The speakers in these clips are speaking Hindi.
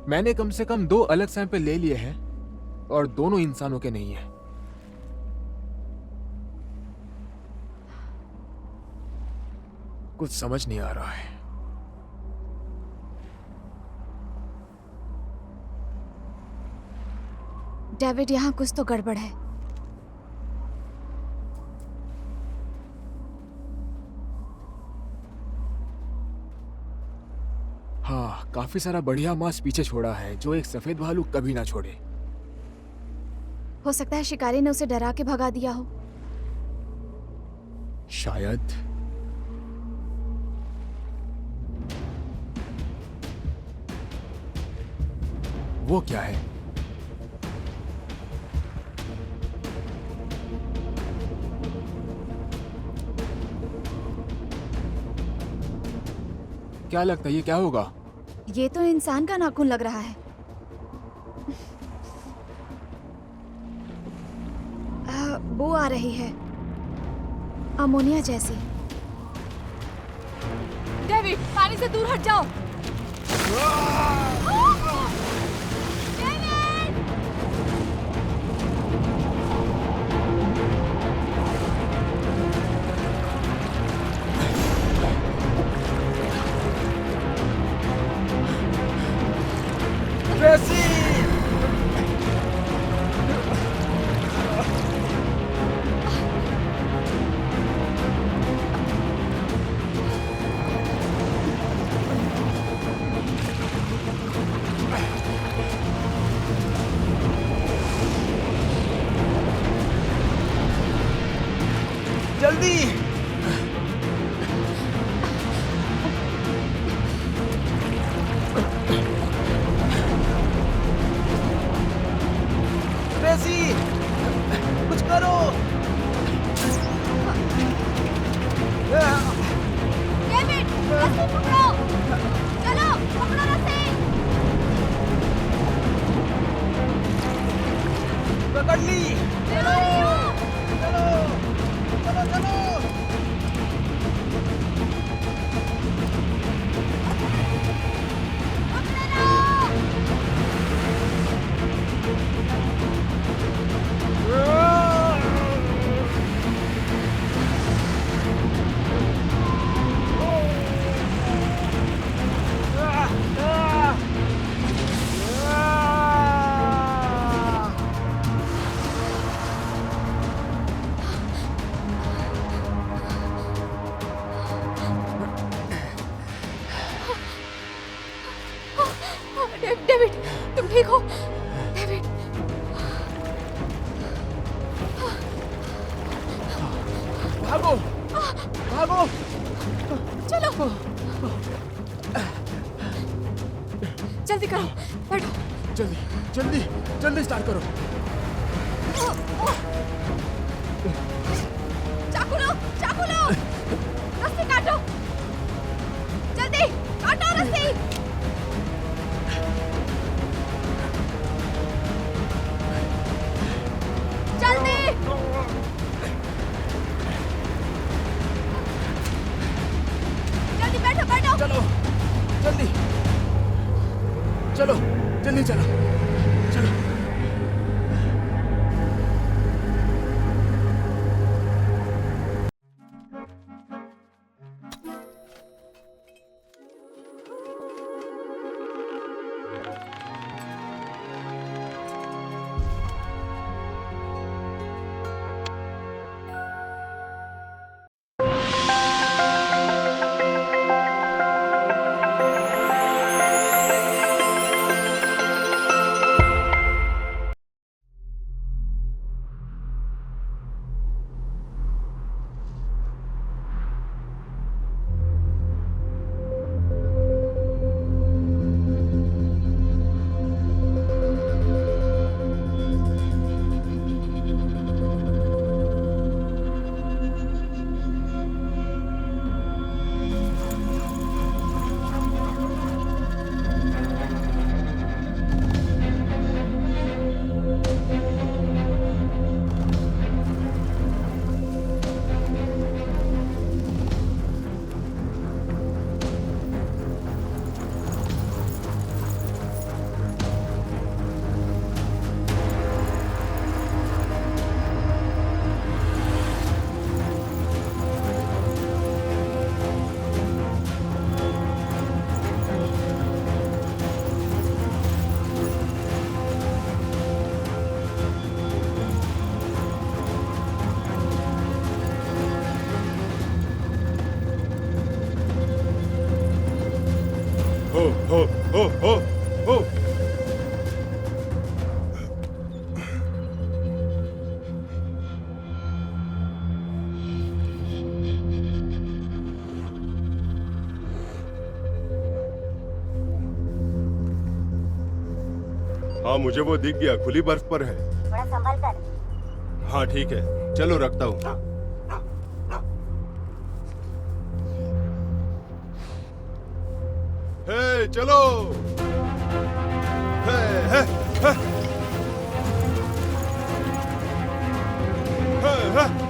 मैंने कम से कम 2 अलग सैंपल ले लिए हैं और दोनों इंसानों के नहीं हैं। कुछ समझ नहीं आ रहा है। डेविड, यहाँ कुछ तो गड़बड़ है। हाँ, काफी सारा बढ़िया मांस पीछे छोड़ा है जो एक सफेद भालू कभी ना छोड़े। हो सकता है शिकारी ने उसे डरा के भगा दिया हो। शायद। वो क्या है? क्या लगता है ये क्या होगा? ये तो इंसान का नाखून लग रहा है। बू आ रही है, अमोनिया जैसी। डेविड, पानी से दूर हट जाओ। जल्दी! ट्रेसी, कुछ करो! डेविड, रस्सी पकड़ो। चलो, पकड़ो रस्सी। पकड़ ली! चलो, चलो! चलो, चलो! डेविड, तुम ठीक हो? डेविड, भागो! भागो! चलो, जल्दी करो, बैठो। जल्दी, जल्दी, जल्दी स्टार्ट करो। चाकू लो, चाकू लो। रस्सी काटो, जल्दी काटो रस्सी। जल्दी, जल्दी बैठो, बैठो। चलो, जल्दी! चलो, जल्दी चलो! चलो! हाँ मुझे वो दिख गया, खुली बर्फ पर है। थोड़ा संभल कर। हाँ ठीक है, चलो रखता हूँ। हे चलो। हे हे हे हे हे।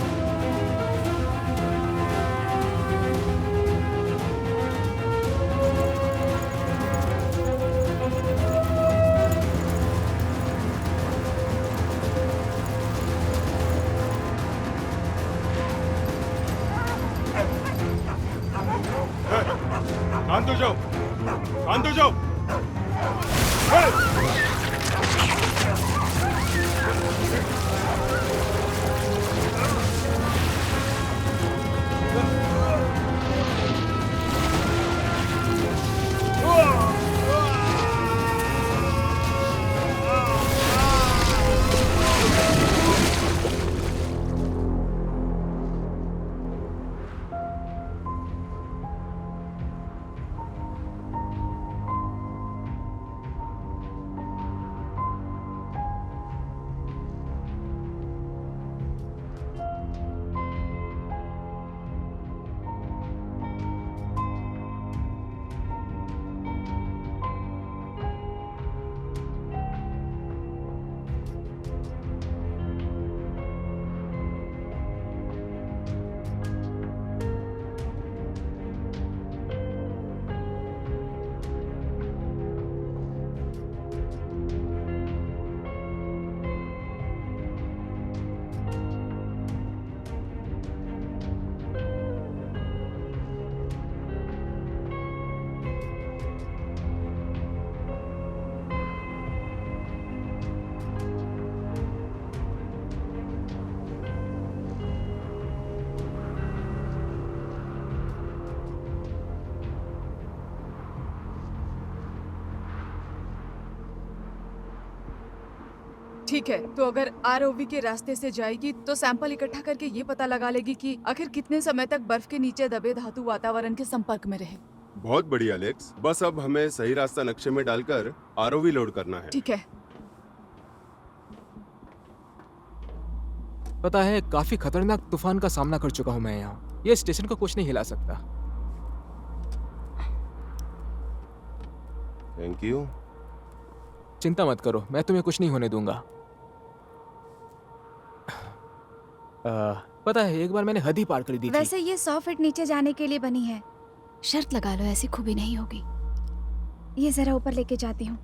शांत हो जाओ, शांत हो जाओ। ठीक है, तो अगर आरओवी के रास्ते से जाएगी तो सैंपल इकट्ठा करके ये पता लगा लेगी कि आखिर कितने समय तक बर्फ के नीचे दबे धातु वातावरण के संपर्क में रहे। बहुत बढ़िया एलेक्स, बस अब हमें सही रास्ता नक्शे में डालकर आरओवी लोड करना है। ठीक है। पता है, काफी खतरनाक तूफान का सामना कर चुका हूँ मैं यहाँ। ये स्टेशन को कुछ नहीं हिला सकता। Thank you. चिंता मत करो, मैं तुम्हें कुछ नहीं होने दूंगा। पता है, एक बार मैंने हद ही पार कर दी थी। वैसे ये 100 फीट नीचे जाने के लिए बनी है। शर्त लगा लो, ऐसी खूबी नहीं होगी। ये जरा ऊपर लेके जाती हूँ।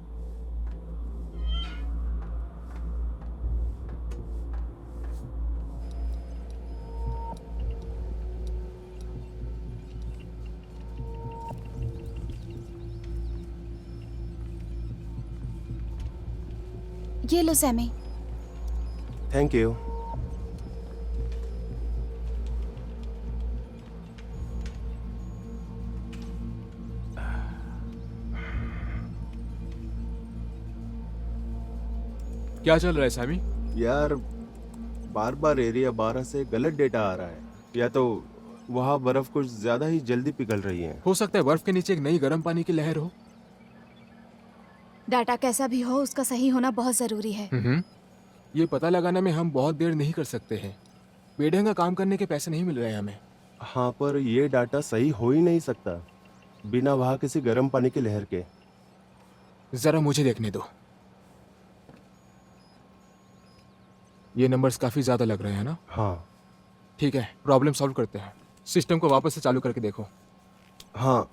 ये लो सैमी। Thank you. क्या चल रहा है सैमी? यार बार बार एरिया 12 से गलत डेटा आ रहा है। या तो वहाँ बर्फ कुछ ज्यादा ही जल्दी पिघल रही है। हो सकता है बर्फ के नीचे एक नई गर्म पानी की लहर हो। डाटा कैसा भी हो, उसका सही होना बहुत जरूरी है। ये पता लगाने में हम बहुत देर नहीं कर सकते हैं। बेढंगा काम करने के पैसे नहीं मिल रहे हैं हमें। हाँ, पर ये डाटा सही हो ही नहीं सकता बिना वहाँ किसी गर्म पानी की लहर के। जरा मुझे देखने दो। ये नंबर्स काफी ज्यादा लग रहे हैं ना? हाँ ठीक है, प्रॉब्लम सॉल्व करते हैं। सिस्टम को वापस से चालू करके देखो। हाँ।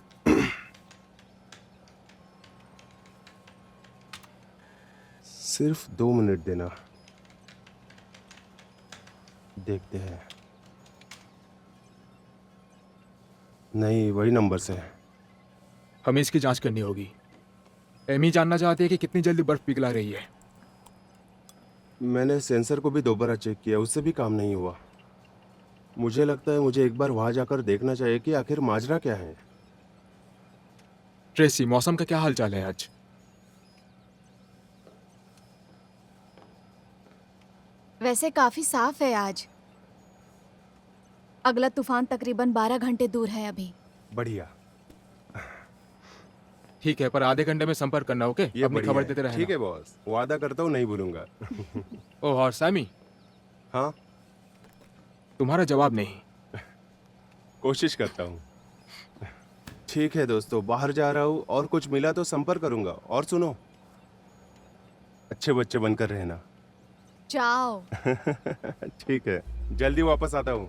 सिर्फ 2 मिनट देना, देखते हैं। नहीं, वही नंबर से है। हमें इसकी जांच करनी होगी। एमी जानना चाहती है कि कितनी जल्दी बर्फ पिघला रही है। मैंने सेंसर को भी दोबारा चेक किया, उससे भी काम नहीं हुआ। मुझे लगता है मुझे एक बार वहां जाकर देखना चाहिए कि आखिर माजरा क्या है। ट्रेसी, मौसम का क्या हाल चाल है आज? वैसे काफी साफ है आज। अगला तूफान तकरीबन 12 घंटे दूर है अभी। बढ़िया। ठीक है, पर आधे घंटे में संपर्क करना, ओके? ये अपनी बढ़िया खबर है। देते रहना। ठीक है बॉस, वादा करता हूँ नहीं भूलूंगा। ओह, और सैमी, हाँ, तुम्हारा जवाब नहीं। कोशिश करता हूँ। ठीक है दोस्तों, बाहर जा रहा हूँ और कुछ मिला तो संपर्क करूंगा। और सुनो, अच्छे बच्चे बनकर रहना। जाओ। ठीक है, जल्दी वापस आता हूँ।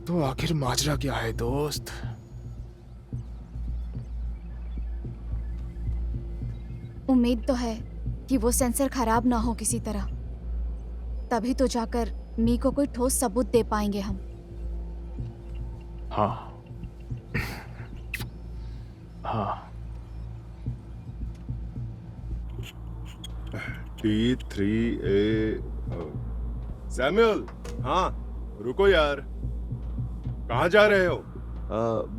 तो आखिर माजरा क्या है दोस्त? उम्मीद तो है कि वो सेंसर खराब ना हो किसी तरह, तभी तो जाकर मी को कोई ठोस सबूत दे पाएंगे हम। हाँ हाँ। T3A सैमुअल, हाँ रुको यार, कहाँ जा रहे हो?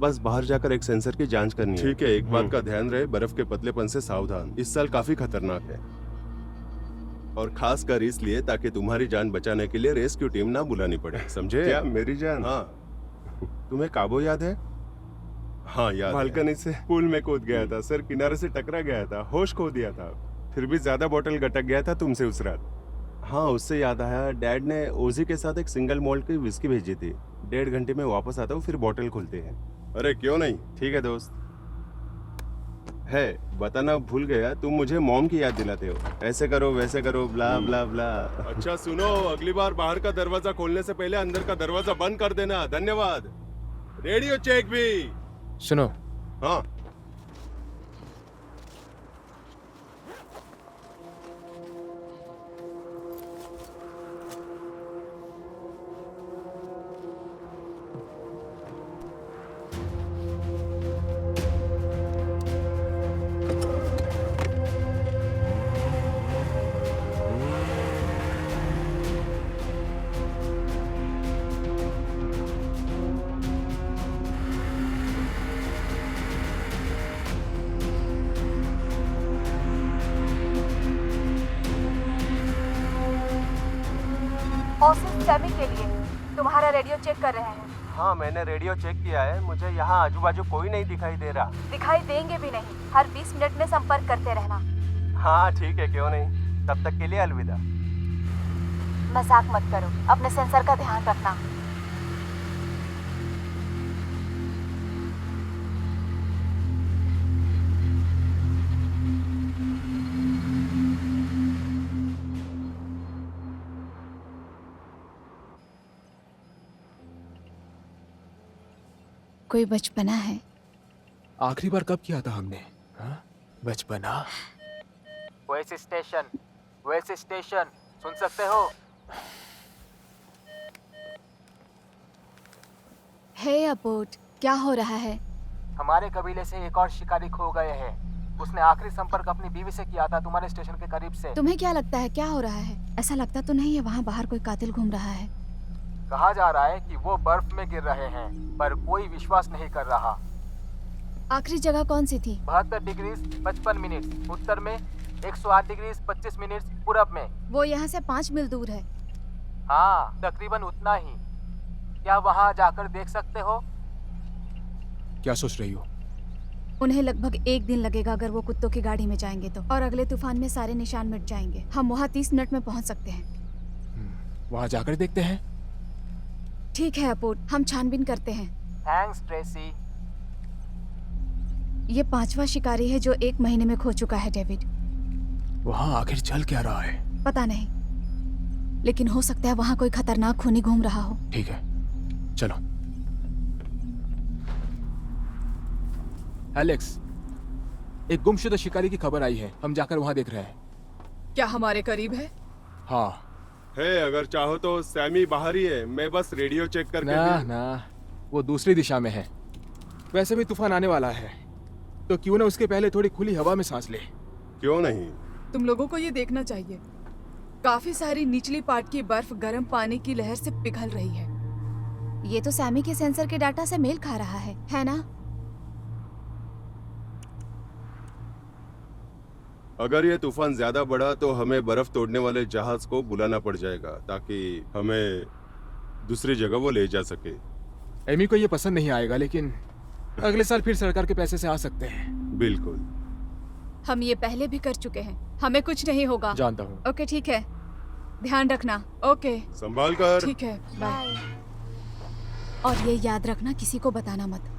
बस बाहर जाकर एक सेंसर की जांच करनी है। ठीक है, एक बात का ध्यान रहे, बर्फ के पतलेपन से सावधान। इस साल काफी खतरनाक है, और खास कर इसलिए ताकि तुम्हारी जान बचाने के लिए रेस्क्यू टीम ना बुलानी पड़े, समझे? क्या मेरी जान? हाँ। तुम्हें काबो याद है? हाँ याद। बालकनी से पूल में कूद गया था सर, किनारे से टकरा गया था, होश खो दिया था, फिर भी ज्यादा बोतल गटक गया था तुमसे उस रात। हाँ, उससे याद आया, डैड ने ओजी के साथ एक सिंगल मोल्ट की विस्की भेजी थी। 1.5 घंटे में वापस आता हूँ, फिर बोतल खोलते हैं। अरे क्यों नहीं, ठीक है दोस्त। है बताना भूल गया, तुम मुझे मॉम की याद दिलाते हो, ऐसे करो वैसे करो, ब्ला ब्ला ब्ला। अच्छा सुनो, अगली बार बाहर का दरवाजा खोलने से पहले अंदर का दरवाजा बंद कर देना। धन्यवाद। रेडियो चेक भी। सुनो, हाँ, ऑफिस सैमी के लिए तुम्हारा रेडियो चेक कर रहे हैं। हाँ मैंने रेडियो चेक किया है, मुझे यहाँ आजू बाजू कोई नहीं दिखाई दे रहा। दिखाई देंगे भी नहीं, हर 20 मिनट में संपर्क करते रहना। हाँ ठीक है, क्यों नहीं, तब तक के लिए अलविदा। मजाक मत करो, अपने सेंसर का ध्यान रखना। कोई बचपना है। आखिरी बार कब किया था हमने? हाँ, बचपना। वेस्ट स्टेशन सुन सकते हो? हे अबोट, क्या हो रहा है? हमारे कबीले से एक और शिकारी खो गए हैं। उसने आखिरी संपर्क अपनी बीवी से किया था, तुम्हारे स्टेशन के करीब से। तुम्हें क्या लगता है क्या हो रहा है? ऐसा लगता तो नहीं है वहाँ बाहर कोई कातिल घूम रहा है। कहा जा रहा है कि वो बर्फ में गिर रहे हैं, पर कोई विश्वास नहीं कर रहा। आखिरी जगह कौन सी थी? 72 डिग्री 55 मिनट उत्तर में, 108 डिग्री 25 मिनट पूरब में। वो यहाँ से 5 मील दूर है। हाँ, तकरीबन उतना ही। क्या वहाँ जाकर देख सकते हो? क्या सोच रही हो? उन्हें लगभग 1 दिन लगेगा अगर वो कुत्तों की गाड़ी में जाएंगे तो, और अगले तूफान में सारे निशान मिट जाएंगे। हम वहाँ 30 मिनट में पहुँच सकते हैं। वहाँ जाकर देखते हैं। ठीक है अपोट, हम छानबीन करते हैं। Thanks Tracy. ये 5वां शिकारी है जो 1 महीने में खो चुका है डेविड। वहाँ आखिर चल क्या रहा है? पता नहीं, लेकिन हो सकता है वहाँ कोई खतरनाक खूनी घूम रहा हो। ठीक है, चलो। एलेक्स, एक गुमशुदा शिकारी की खबर आई है, हम जाकर वहाँ देख रहे हैं। क्या हमारे करीब है? हाँ। है, अगर चाहो तो सैमी बाहर ही है, मैं बस रेडियो चेक करके ना, वो दूसरी दिशा में है। वैसे भी तूफान आने वाला है, तो क्यों ना उसके पहले थोड़ी खुली हवा में सांस ले। क्यों नहीं? तुम लोगों को ये देखना चाहिए, काफी सारी निचली पार्ट की बर्फ गर्म पानी की लहर से पिघल रही है। ये तो सैमी के सेंसर के डाटा से मेल खा रहा है ना? अगर ये तूफान ज्यादा बढ़ा तो हमें बर्फ तोड़ने वाले जहाज को बुलाना पड़ जाएगा ताकि हमें दूसरी जगह वो ले जा सके। एमी को ये पसंद नहीं आएगा, लेकिन अगले साल फिर सरकार के पैसे से आ सकते हैं। बिल्कुल। हम ये पहले भी कर चुके हैं, हमें कुछ नहीं होगा। जानता हूँ। ओके ठीक है, ध्यान रखना। ओके संभाल कर। ठीक है, बाय। और ये याद रखना, किसी को बताना मत।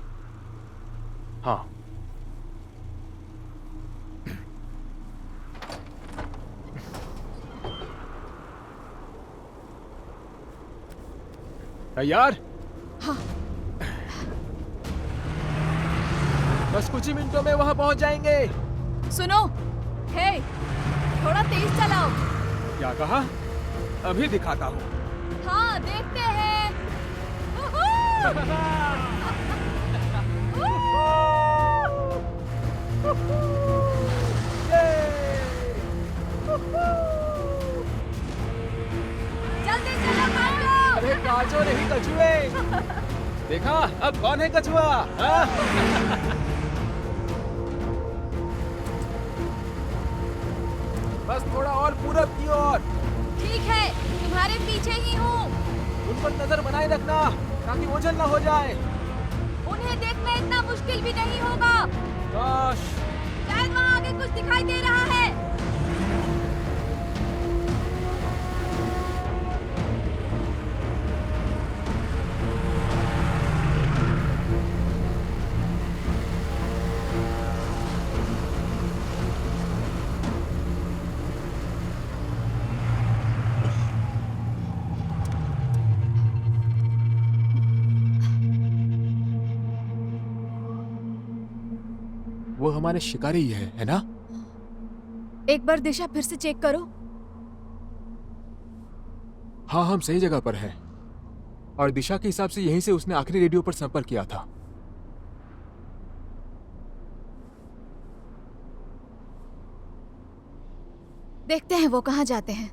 हाँ। तैयार? हाँ। बस कुछ ही मिनटों में वहां पहुंच जाएंगे। सुनो, हे, थोड़ा तेज चलाओ। क्या कहा? अभी दिखाता हूँ। हाँ, देखते हैं। जल्दी चलो काजो। अरे काजो नहीं, कछुए। देखा, अब कौन है कछुआ? हाँ? बस थोड़ा और पूरब की ओर। ठीक है, तुम्हारे पीछे ही हूँ। उन पर नजर बनाए रखना ताकि ओझल ना हो जाए। उन्हें देखना इतना मुश्किल भी नहीं होगा। काश। शायद वहाँ आगे कुछ दिखाई दे रहा है। वो हमारे शिकारी ही है ना? एक बार दिशा फिर से चेक करो। हाँ, हम सही जगह पर हैं। और दिशा के हिसाब से यहीं से उसने आखिरी रेडियो पर संपर्क किया था। देखते हैं वो कहाँ जाते हैं।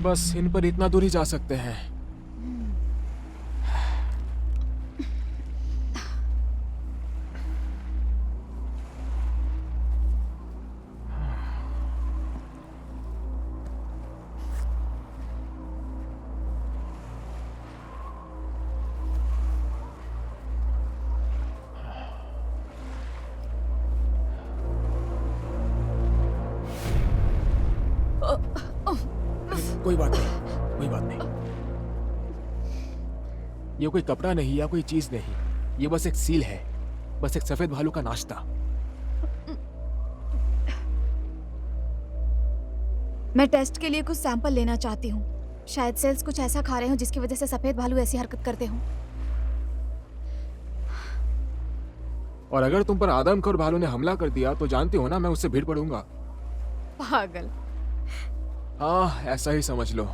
बस इन पर इतना दूर ही जा सकते हैं। कोई बात नहीं, कोई बात नहीं। ये कोई कपड़ा नहीं या कोई चीज नहीं, ये बस एक सील है, बस एक सफेद भालू का नाश्ता। मैं टेस्ट के लिए कुछ सैंपल लेना चाहती हूँ। शायद सेल्स कुछ ऐसा खा रहे हो जिसकी वजह से सफेद भालू ऐसी हरकत करते हो। और अगर तुम पर आदमखोर भालू ने हमला कर दिया तो जानती हो ना, मैं उससे भीड़ पड़ूंगा। पागल। हाँ, ऐसा ही समझ लो।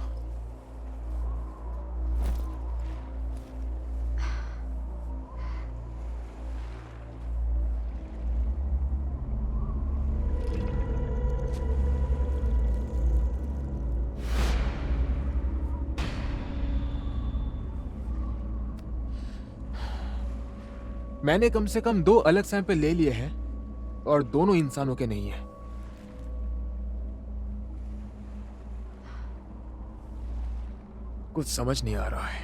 मैंने कम से कम 2 अलग सैंपल ले लिए हैं और दोनों इंसानों के नहीं है। कुछ समझ नहीं आ रहा है।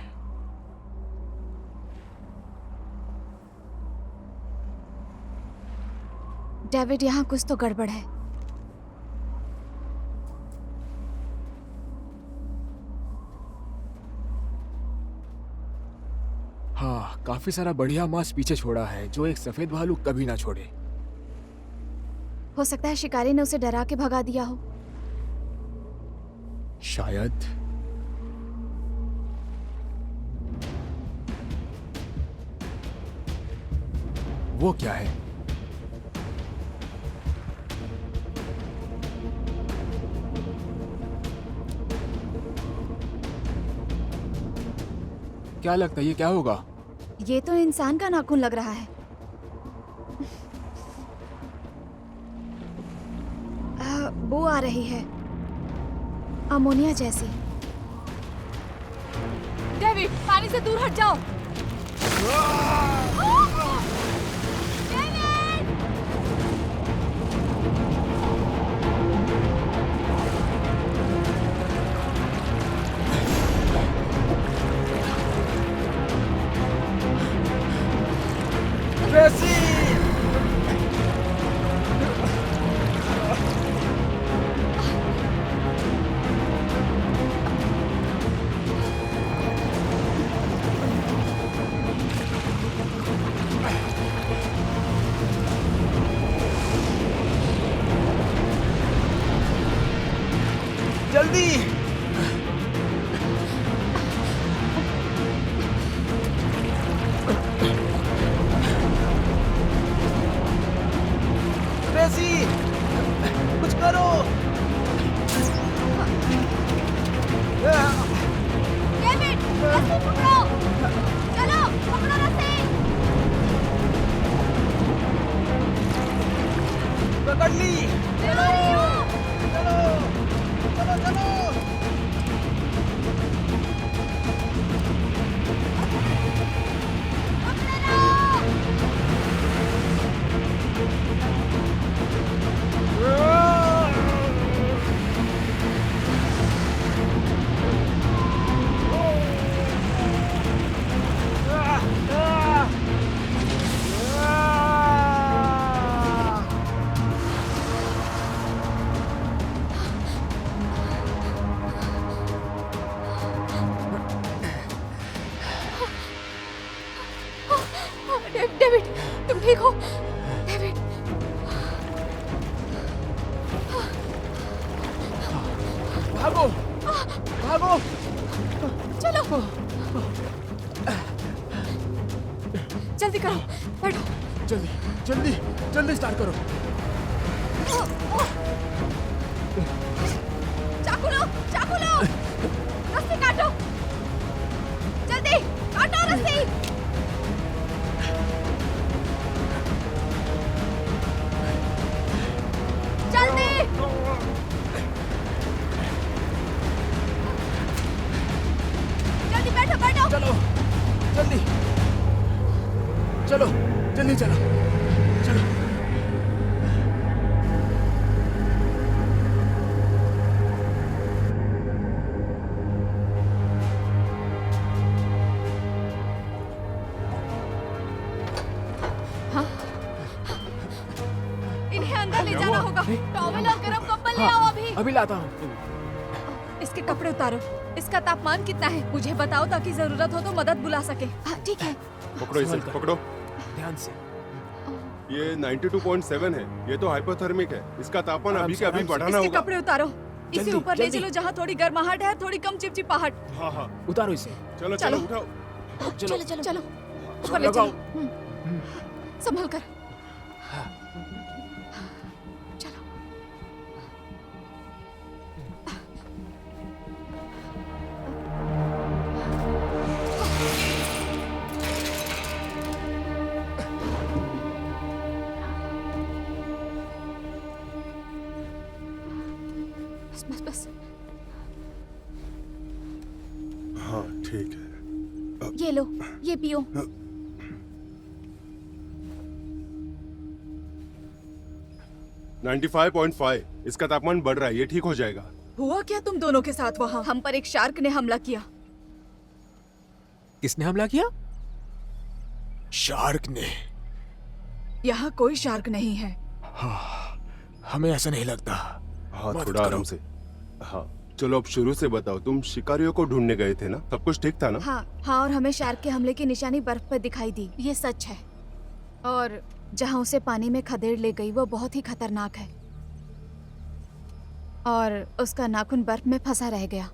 डेविड, यहाँ कुछ तो गड़बड़ है। हाँ, काफी सारा बढ़िया मांस पीछे छोड़ा है जो एक सफेद भालू कभी ना छोड़े। हो सकता है शिकारी ने उसे डरा के भगा दिया हो। शायद। वो क्या है? क्या लगता है ये क्या होगा? ये तो इंसान का नाखून लग रहा है। बू आ रही है, अमोनिया जैसी। डेविड, पानी से दूर हट जाओ। जल्दी! ट्रेसी, कुछ करो! डेविड, रस्सी पकड़ो! चलो, पकड़ो रस्सी! पकड़ ली! चलो! चलो! चलो चलो! डेविड, तुम ठीक हो? डेविड, भागो! भागो! चलो! जल्दी करो, बैठो। जल्दी जल्दी जल्दी स्टार्ट करो! चाकू लो, चाकू लो! रस्सी काटो! जल्दी काटो रस्सी! जल्दी! जल्दी बैठो, बैठो! चलो जल्दी! चलो जल्दी चलो! चलो! इन्हें अंदर ले जाना होगा। टॉवेल और गरम कंबल ले आओ अभी। अभी लाता हूँ। इसके कपड़े उतारो। इसका तापमान कितना है मुझे बताओ ताकि जरूरत हो तो मदद बुला सके। हाँ ठीक है। पकड़ो इसे, पकड़ो। ध्यान से। ये 92.7 है। ये तो हाइपोथर्मिक है। इसका तापमान अभी के अभी बढ़ाना इसके होगा। कपड़े उतारो। इसे जल्दी, ऊपर ले जल्दी। चलो जहाँ थोड़ी गर्माहट है और थोड़ी कम चिपचिपाहट। हाँ हाँ, उतारो इसे। चलो चलो। चलो उठाओ। चलो चलो चलो ऊपर ले लगाओ। चलो। संभल कर। चलो। बस बस बस। हाँ ठीक है। ये लो, ये पियो। 95.5। इसका तापमान बढ़ रहा है। ये ठीक हो जाएगा। हुआ क्या तुम दोनों के साथ वहाँ? हम पर एक शार्क ने हमला किया। किसने हमला किया? शार्क ने। यहाँ कोई शार्क नहीं है। हमें ऐसा नहीं लगता। हाँ मदद थोड़ा करो। आराम से। हाँ चलो अब शुरू से बताओ। तुम शिकारियों को ढूंढने गए थे ना? सब कुछ ठीक था ना? हाँ हाँ, और हमें शार्क के हमले की निशानी बर्फ पर दिखाई दी। ये सच है। और जहाँ उसे पानी में खदेड़ ले गई वो बहुत ही खतरनाक है। और उसका नाखून बर्फ में फंसा रह गया।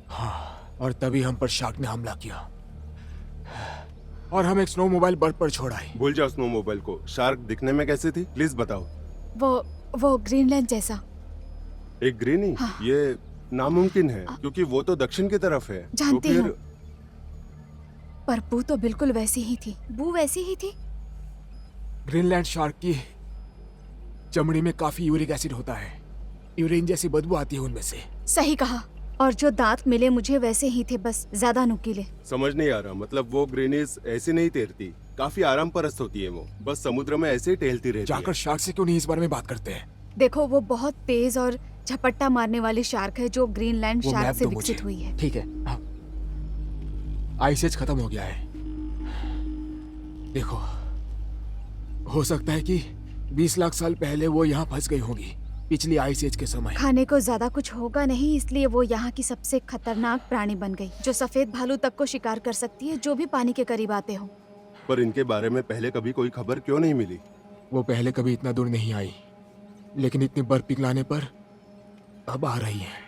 हाँ, और तभी हम पर शार्क ने हमला किया और हम एक स्नो मोबाइल बर्फ पर छोड़ आए। भूल जाओ स्नो मोबाइल को। शार्क दिखने में कैसे थी? प्लीज बताओ। वो ग्रीनलैंड जैसा। एक ग्रीनी? हाँ। ये नामुमकिन है क्योंकि वो तो दक्षिण की तरफ है। जानती तो हूँ। पर बू तो बिल्कुल वैसी ही थी। बू वैसी ही थी। ग्रीनलैंड शार्क की चमड़ी में काफी यूरिक एसिड होता है। यूरिन जैसी बदबू आती है उनमें से। सही कहा। और जो दांत मिले मुझे वैसे ही थे, बस ज्यादा नुकीले। समझ नहीं आ रहा, मतलब वो ग्रीनीज ऐसे नहीं तैरती, काफी आराम परस्त होती है वो, बस समुद्र में ऐसे ही टहलती रहती जाकर है। शार्क से क्यों नहीं इस बारे में बात करते हैं? देखो, वो बहुत तेज और झपट्टा मारने वाली शार्क है जो ग्रीनलैंड वो शार्क मैप से दो विकसित मुझे। हुई है। ठीक है। हाँ। आइस एज खत्म हो गया है। देखो, हो सकता है कि 20 लाख साल पहले वो यहाँ फंस गई होंगी, पिछली आइस एज के समय। खाने को ज्यादा कुछ होगा नहीं, इसलिए वो यहाँ की सबसे खतरनाक प्राणी बन गई, जो सफेद भालू तक को शिकार कर सकती है, जो भी पानी के करीब आते हो। पर इनके बारे में पहले कभी कोई खबर क्यों नहीं मिली? वो पहले कभी इतना दूर नहीं आई, लेकिन इतनी बर्फ पिघलाने पर अब आ रही है।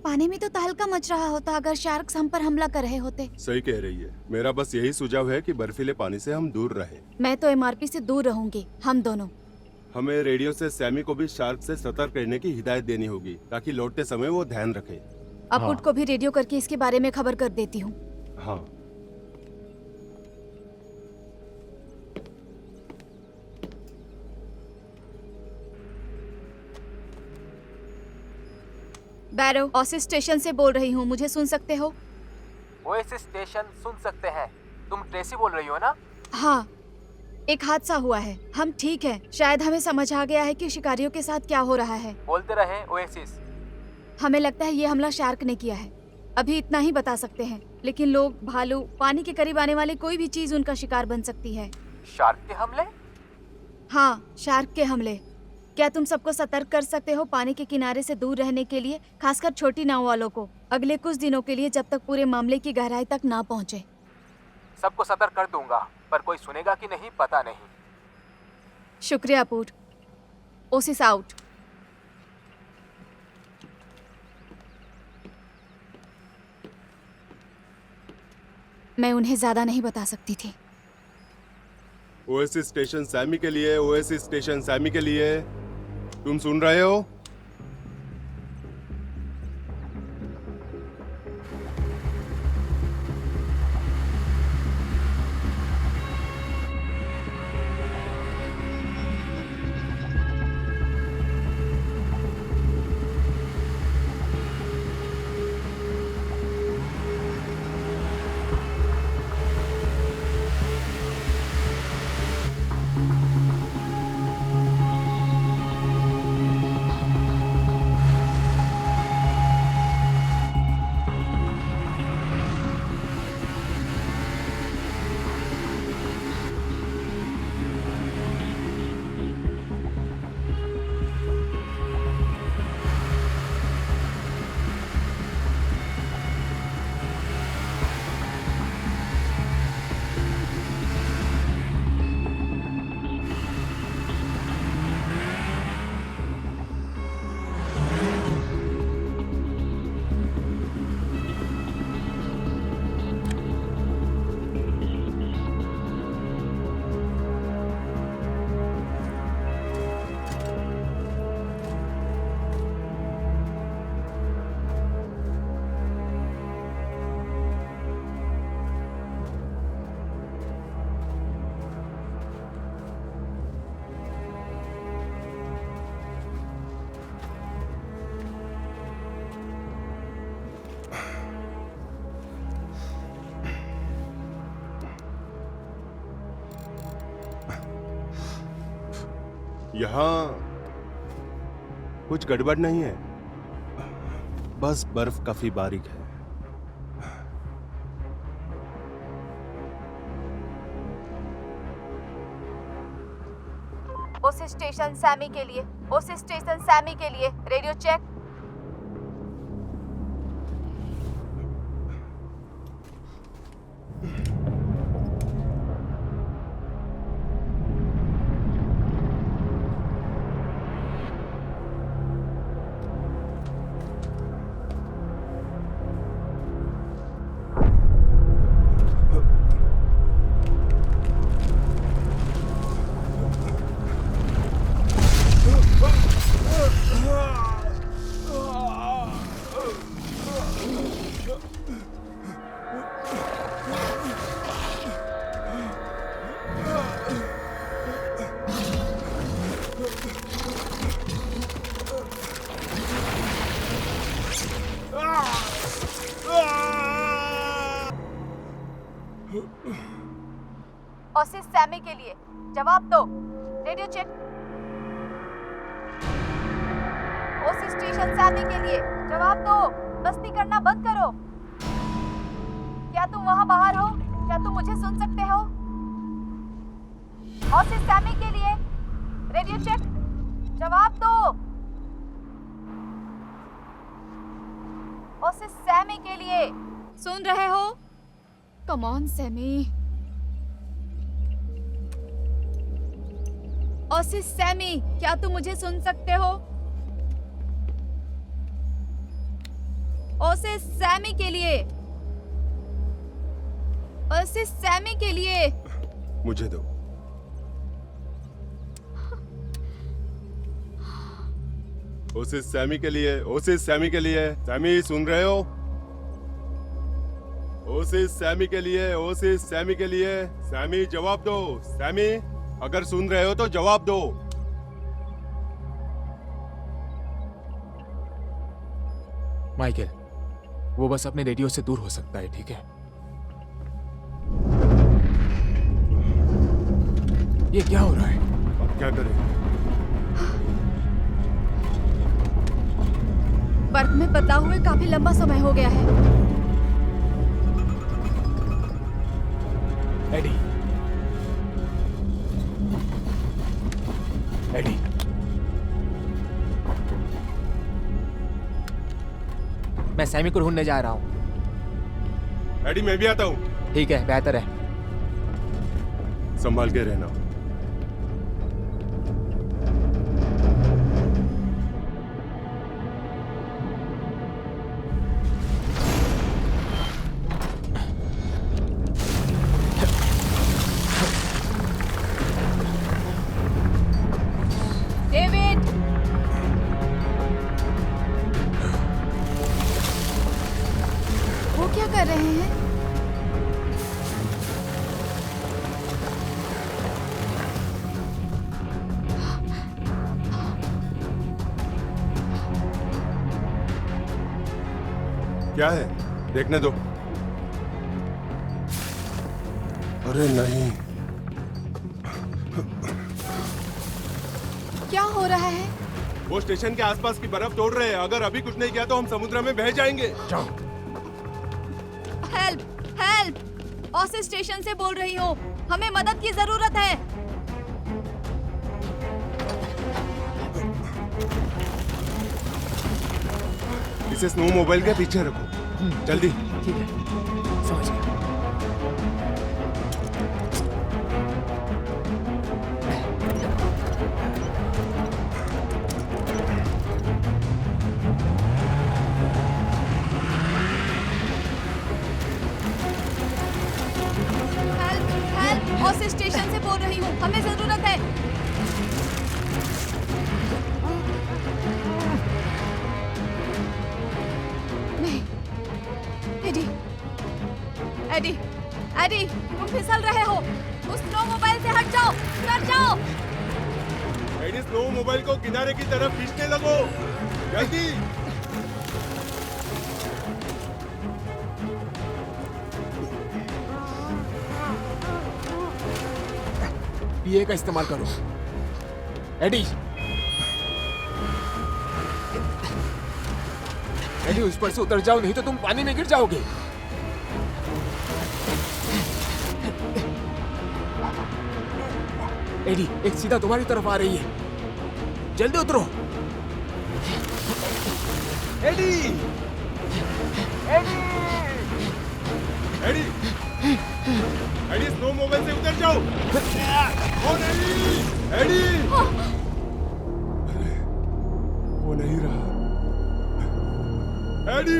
पानी में तो तहलका मच रहा होता अगर शार्क्स हम पर हमला कर रहे होते। सही कह रही है। मेरा बस यही सुझाव है कि बर्फीले पानी से हम दूर रहें। मैं तो एमआरपी से दूर रहूंगी, हम दोनों। हमें रेडियो से सैमी को भी शार्क से सतर्क रहने की हिदायत देनी होगी, ताकि लौटते समय वो ध्यान रखे। अपुट को भी रेडियो करके इसके बारे में खबर कर देती हूँ। हाँ। बैरो, ओसिस स्टेशन से बोल रही हूँ, मुझे सुन सकते हो? ओएसिस स्टेशन सुन सकते हैं। तुम ट्रेसी बोल रही हो ना? हाँ, एक हादसा हुआ है, हम ठीक हैं। शायद हमें समझ आ गया है कि शिकारियों के साथ क्या हो रहा है। बोलते रहे ओएसिस। हमें लगता है ये हमला शार्क ने किया है। अभी इतना ही बता सकते हैं, लेकिन लोग, भालू, पानी के करीब आने वाली कोई भी चीज उनका शिकार बन सकती है। शार्क के हमले? हाँ, शार्क के हमले। क्या तुम सबको सतर्क कर सकते हो पानी के किनारे से दूर रहने के लिए, खासकर छोटी नाव वालों को, अगले कुछ दिनों के लिए, जब तक पूरे मामले की गहराई तक ना पहुंचे? सबको सतर्क कर दूंगा, पर कोई सुनेगा कि नहीं पता नहीं। शुक्रिया अपूट। Oasis out. मैं उन्हें ज्यादा नहीं बता सकती थी। ओएसिस स्टेशन सैमी के लिए, ओएसिस स्टेशन सैमी के लिए। तुम सुन रहे हो? यहाँ कुछ गड़बड़ नहीं है, बस बर्फ काफी बारीक है। ओसिस स्टेशन सैमी के लिए, ओसिस स्टेशन सैमी के लिए, रेडियो चेक। ऑसिस सैमी के लिए जवाब दो। Radio check. Oasis station Sammy के लिए जवाब दो। मस्ती करना बंद करो। क्या तुम वहां बाहर हो? क्या तुम मुझे सुन सकते हो? ऑसिस सैमी के लिए रेडियो चेक। जवाब दो। ऑसिस सैमी के लिए सुन रहे हो? Come on Sammy. Oasis Sammy, क्या तुम मुझे सुन सकते हो? ऑसिस सैमी के लिए। ऑसिस सैमी के लिए। मुझे दो। ओसिस सैमी के लिए, ओसिस सैमी के लिए। सैमी सुन रहे हो? ओसिस सैमी के लिए, ओसिस सैमी के लिए। सैमी जवाब दो। सैमी अगर सुन रहे हो तो जवाब दो। माइकल, वो बस अपने रेडियो से दूर हो सकता है, ठीक है? ये क्या हो रहा है? अब क्या करें? बर्फ में बदलाव हुए काफी लंबा समय हो गया है। एडी, एडी, मैं सैमी को ढूंढने जा रहा हूँ। एडी मैं भी आता हूँ। ठीक है, बेहतर है। संभाल के रहना। डेविड, वो क्या कर रहे हैं? क्या है? देखने दो। अरे नहीं। क्या हो रहा है? वो स्टेशन के आसपास की बर्फ तोड़ रहे हैं। अगर अभी कुछ नहीं किया तो हम समुद्र में बह जाएंगे। जाओ। Help, help! ऑसिस स्टेशन से बोल रही हूँ। हमें मदद की जरूरत है। इसे स्नो मोबाइल के पीछे रखो। जल्दी। ठीक है, समझ गया। Help, help! ऑसिस स्टेशन से बोल रही हूँ। हमें जरूरत है। नहीं, एडी, एडी, एडी, तुम फिसल रहे हो। उस स्नो मोबाइल से हट जाओ, हट जाओ। एडी स्नो मोबाइल को किनारे की तरफ खींचने लगो। जल्दी। पीए का इस्तेमाल करो। एडी, एडी उस पर से उतर जाओ, नहीं तो तुम पानी में गिर जाओगे। एडी, एक सीधा तुम्हारी तरफ आ रही है। जल्दी उतरो। Eddie, Eddie Eddie snowmobile से उतर जाओ। ओ नहीं एडी। अरे, वो नहीं रहा। एडी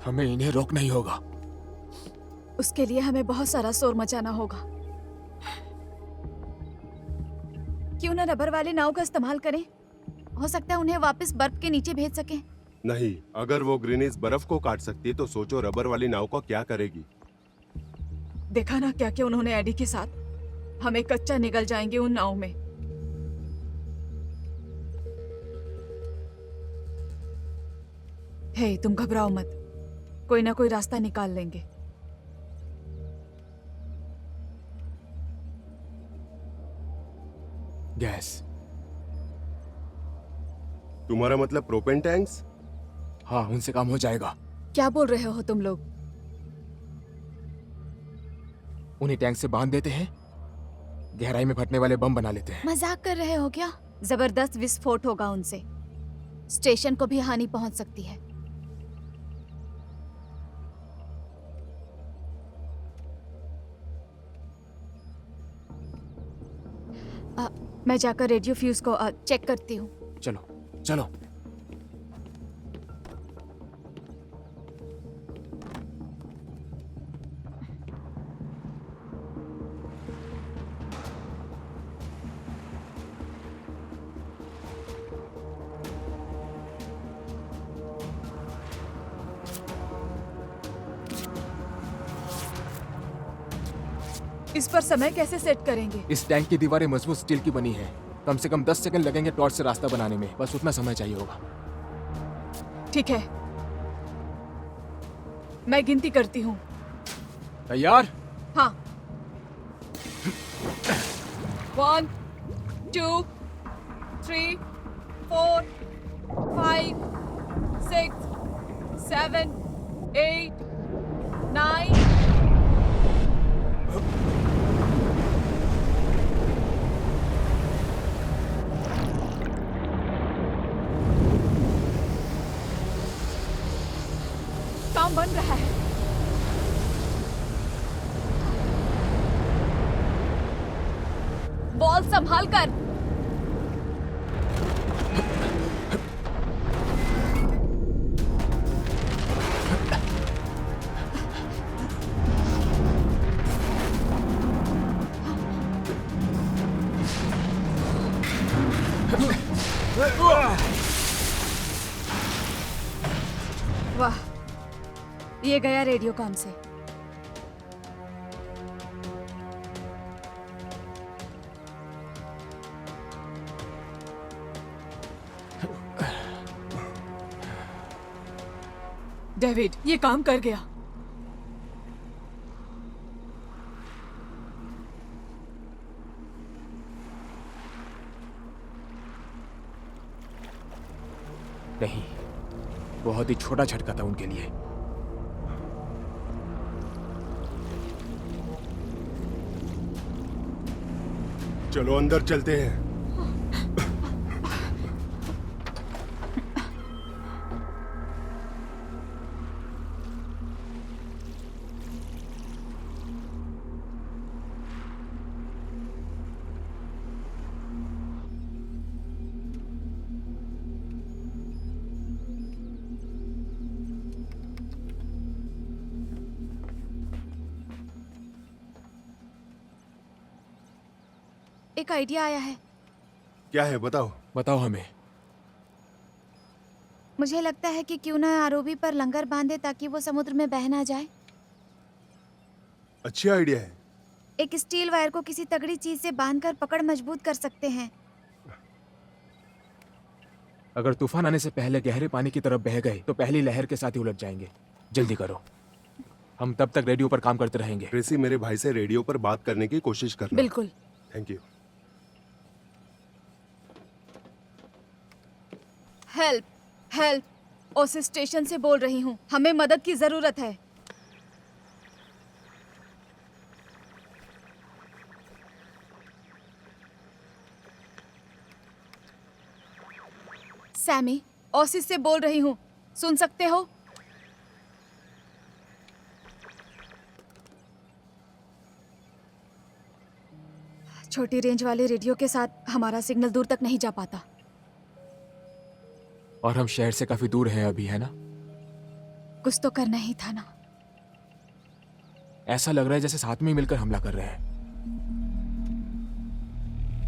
हमें इन्हें रोकना ही होगा। उसके लिए हमें बहुत सारा शोर मचाना होगा। क्यों ना रबर वाली नाव का इस्तेमाल करें? हो सकता है उन्हें वापस बर्फ के नीचे भेज सकें। नहीं, अगर वो ग्रीनिस बर्फ को काट सकती है तो सोचो रबर वाली नाव को क्या करेगी। देखा ना क्या क्या उन्होंने एडी के साथ। हमें कच्चा निकल जाएंगे उन नाव में। हे, तुम घबराओ मत, कोई ना कोई रास्ता निकाल लेंगे। गैस। तुम्हारा मतलब प्रोपेन टैंक्स? हाँ, उनसे काम हो जाएगा। क्या बोल रहे हो तुम लोग? उन्हें टैंक से बांध देते हैं, गहराई में फटने वाले बम बना लेते हैं। मजाक कर रहे हो क्या? जबरदस्त विस्फोट होगा उनसे। स्टेशन को भी हानि पहुंच सकती है। मैं जाकर रेडियो फ्यूज को चेक करती हूँ। चलो चलो। इस पर समय कैसे सेट करेंगे? इस टैंक की दीवारें मजबूत स्टील की बनी है। कम से कम 10 सेकंड लगेंगे टॉर्च से रास्ता बनाने में। बस उतना समय चाहिए होगा। ठीक है, मैं गिनती करती हूँ। तैयार? हाँ। 1 2 3 4 5 6 7 8 9 काम बन रहा है। बॉल संभाल कर। वाह, ये गया रेडियो काम से। डेविड, ये काम कर गया। नहीं, बहुत ही छोटा झटका था उनके लिए। चलो अंदर चलते हैं। एक आइडिया आया है। क्या है बताओ? बताओ हमें। मुझे लगता है कि क्यों ना आरओबी पर लंगर बांधे ताकि वो समुद्र में बह ना जाए। अच्छी आइडिया है। एक स्टील वायर को किसी तगड़ी चीज से बांधकर पकड़ मजबूत कर सकते हैं। अगर तूफान आने से पहले गहरे पानी की तरफ बह गए तो पहली लहर के साथ ही उलट जाएंगे। जल्दी करो, हम तब तक रेडियो पर काम करते रहेंगे। ट्रेसी, मेरे भाई से रेडियो पर बात करने की कोशिश करना। बिल्कुल। Thank you. Help help, Oasis station से बोल रही हूँ, हमें मदद की जरूरत है। सैमी, ओसिस से बोल रही हूँ, सुन सकते हो? छोटी रेंज वाले रेडियो के साथ हमारा सिग्नल दूर तक नहीं जा पाता। और हम शहर से काफी दूर हैं अभी, है ना? कुछ तो करना ही था ना। ऐसा लग रहा है जैसे साथ में ही मिलकर हमला कर रहे हैं।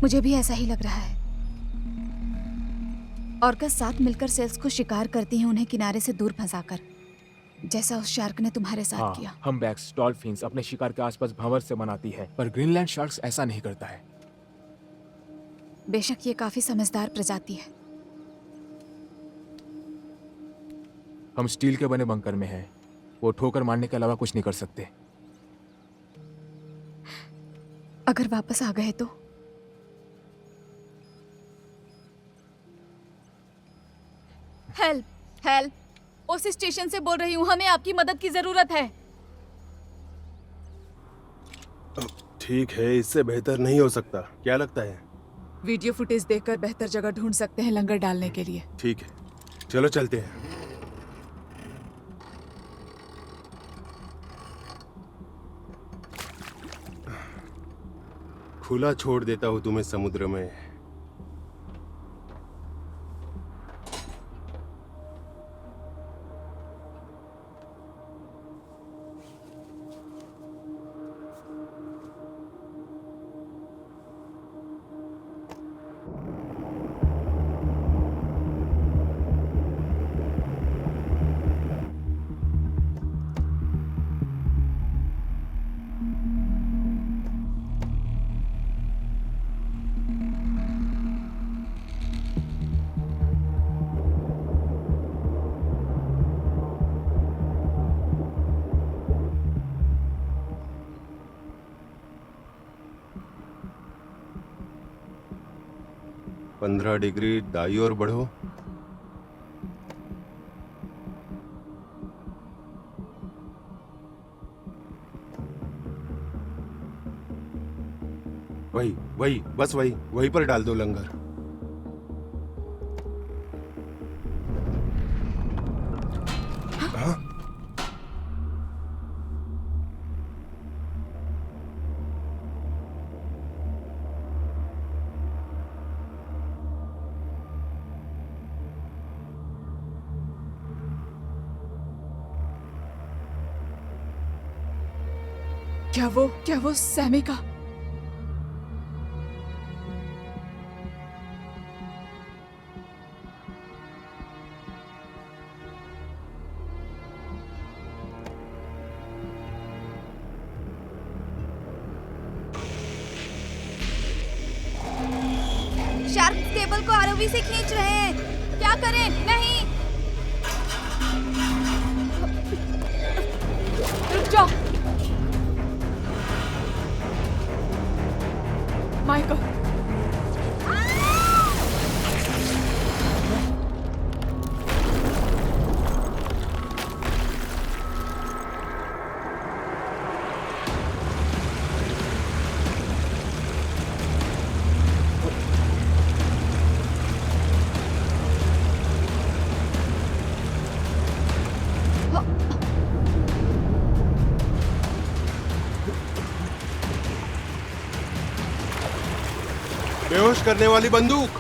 मुझे भी ऐसा ही लग रहा है। ऑर्कस साथ मिलकर सेल्स को शिकार करती हैं, उन्हें किनारे से दूर फंसाकर, जैसा उस शार्क ने तुम्हारे साथ हाँ, किया। हम बैक्स डॉल्फिन्स अपने शिकार के आसपास भंवर से बनाती है, पर ग्रीनलैंड शार्क्स ऐसा नहीं करता है। बेशक ये काफी समझदार प्रजाति है। हम स्टील के बने बंकर में हैं। वो ठोकर मारने के अलावा कुछ नहीं कर सकते। अगर वापस आ गए तो? Help, help! उस स्टेशन से बोल रही हूँ, हमें आपकी मदद की जरूरत है। ठीक है, इससे बेहतर नहीं हो सकता। क्या लगता है? वीडियो फुटेज देखकर बेहतर जगह ढूंढ सकते हैं लंगर डालने के लिए। ठीक है, चलो चलते हैं। खुला छोड़ देता हूं तुम्हें समुद्र में। पंद्रह डिग्री दाई और बढ़ो। वही वही, बस वही, वहीं पर डाल दो लंगर। हाँ? क्या वो सैमी का? शार्क केबल को आरओवी से खींच रहे हैं। क्या करें? नहीं, रुक जाओ माइकल। बेहोश करने वाली बंदूक।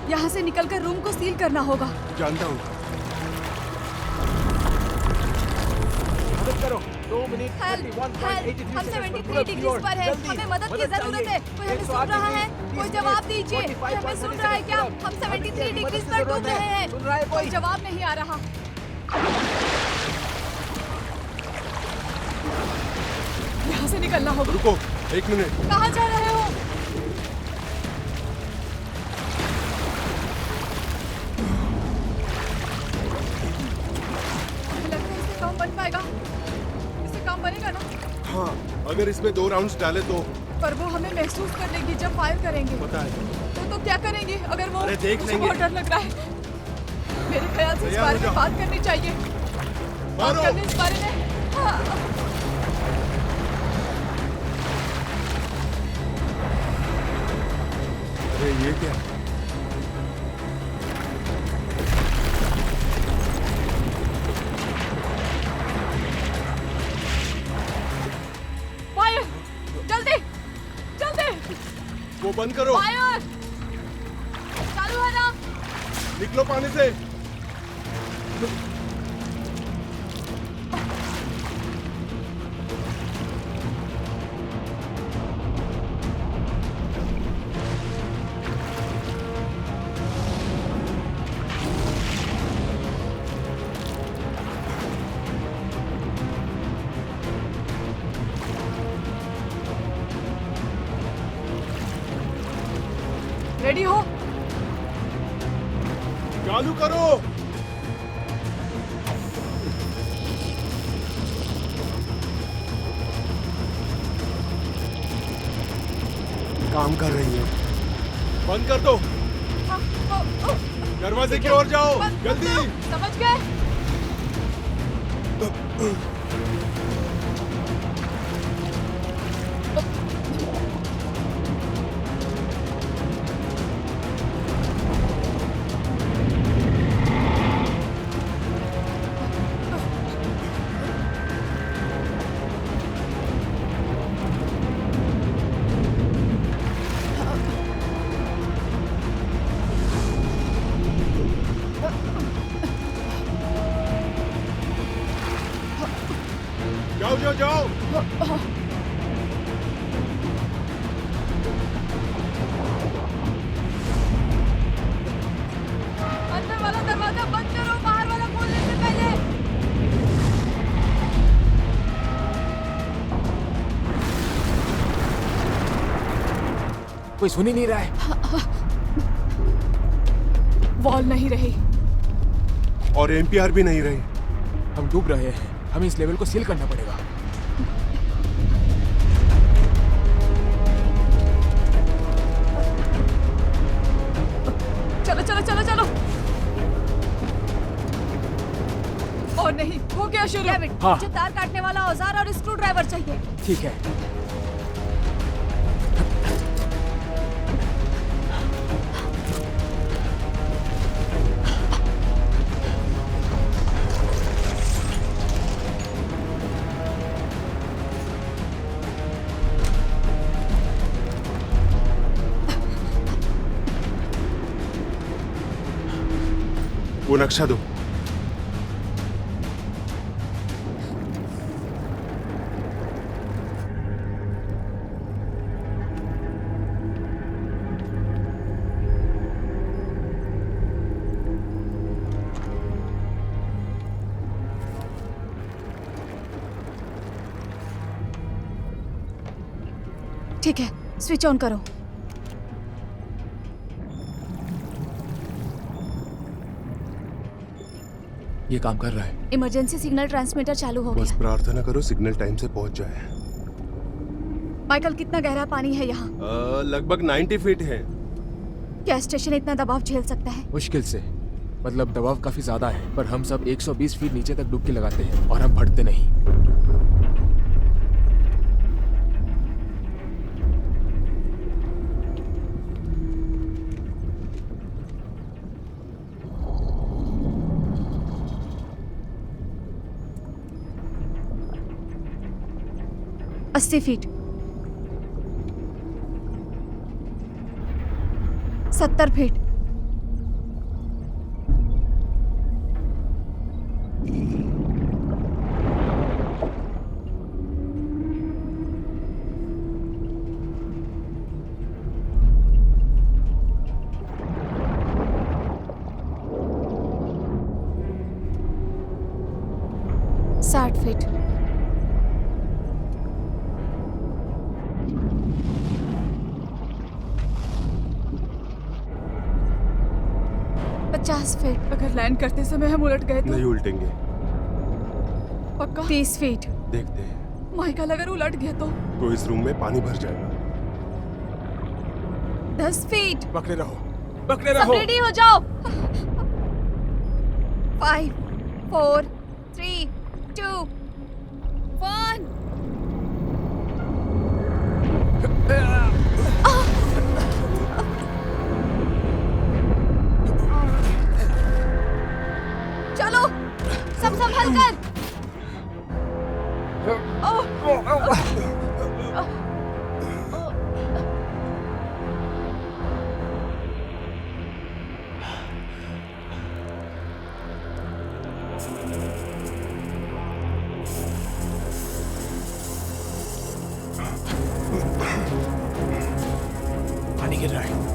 यहाँ से निकलकर रूम को सील करना होगा। जानता हूँ। मदद करो। 2 मिनट हेल्प, 31.83 हम सेकंड 73 डिग्री पर है। हमें मदद की जरूरत है। कोई हमें सुन रहा है? कोई जवाब दीजिए। कोई हमें सुन रहा है क्या? हम 73 डिग्री पर डूब रहे हैं। कोई जवाब नहीं आ रहा। यहाँ से निकलना होगा। रुको 1 मिनट। कहाँ जा रहे हो? लगता है इससे काम बन पाएगा। इससे काम बनेगा ना? हाँ, अगर इसमें 2 राउंड्स डाले तो। पर वो हमें महसूस कर लेगी जब फायर करेंगे। पता है। तो क्या करेंगे अगर वो? अरे देख मुझे लेंगे। बहुत डर लग रहा है। मेरे ख्याल से इस तैयार बारे हो में जाओ। बात करनी चाहिए। बात मारो। करने इस बारे में। हाँ। अरे ये क्या? फायर, जल्दी जल्दी, वो बंद करो। फायर चालू है ना? निकलो पानी से। रेडी हो? चालू करो। काम कर रही है। बंद कर दो। दरवाजे की ओर जाओ, जल्दी। समझ गए? जाओ जाओ जाओ। अंदर वाला दरवाजा बंद करो, बाहर वाला खोलने से पहले। कोई सुन ही नहीं रहा है। वॉल नहीं रही। और एमपीआर भी नहीं रही। हम डूब रहे हैं, हमें इस लेवल को सील करना पड़ेगा। चलो चलो चलो चलो। और नहीं, हो गया शुरू। डेविड, हाँ। मुझे तार काटने वाला औजार और स्क्रू ड्राइवर चाहिए। ठीक है। वो नक्शा दो। ठीक है, स्विच ऑन करो। ये काम कर रहा है। इमरजेंसी सिग्नल ट्रांसमीटर चालू हो बस गया। प्रार्थना करो सिग्नल टाइम से पहुंच जाए। माइकल, कितना गहरा पानी है यहाँ? लगभग 90 फीट है। क्या स्टेशन इतना दबाव झेल सकता है? मुश्किल से। मतलब दबाव काफी ज्यादा है, पर हम सब 120 फीट नीचे तक डुबकी लगाते हैं और हम फटते नहीं। अस्सी फीट, 70 फीट, 60 फीट, 50 फीट, अगर लैंड करते समय हम उलट गए तो? नहीं उल्टेंगे। पक्का? 30 फीट, देखते हैं। माइकल, अगर उलट गए तो? इस रूम में पानी भर जाएगा। 10 फीट। पकड़े रहो, पकड़े सब रहो। रेडी हो जाओ। 5, 4, 3, 2, 1। पानी गिर रहा है।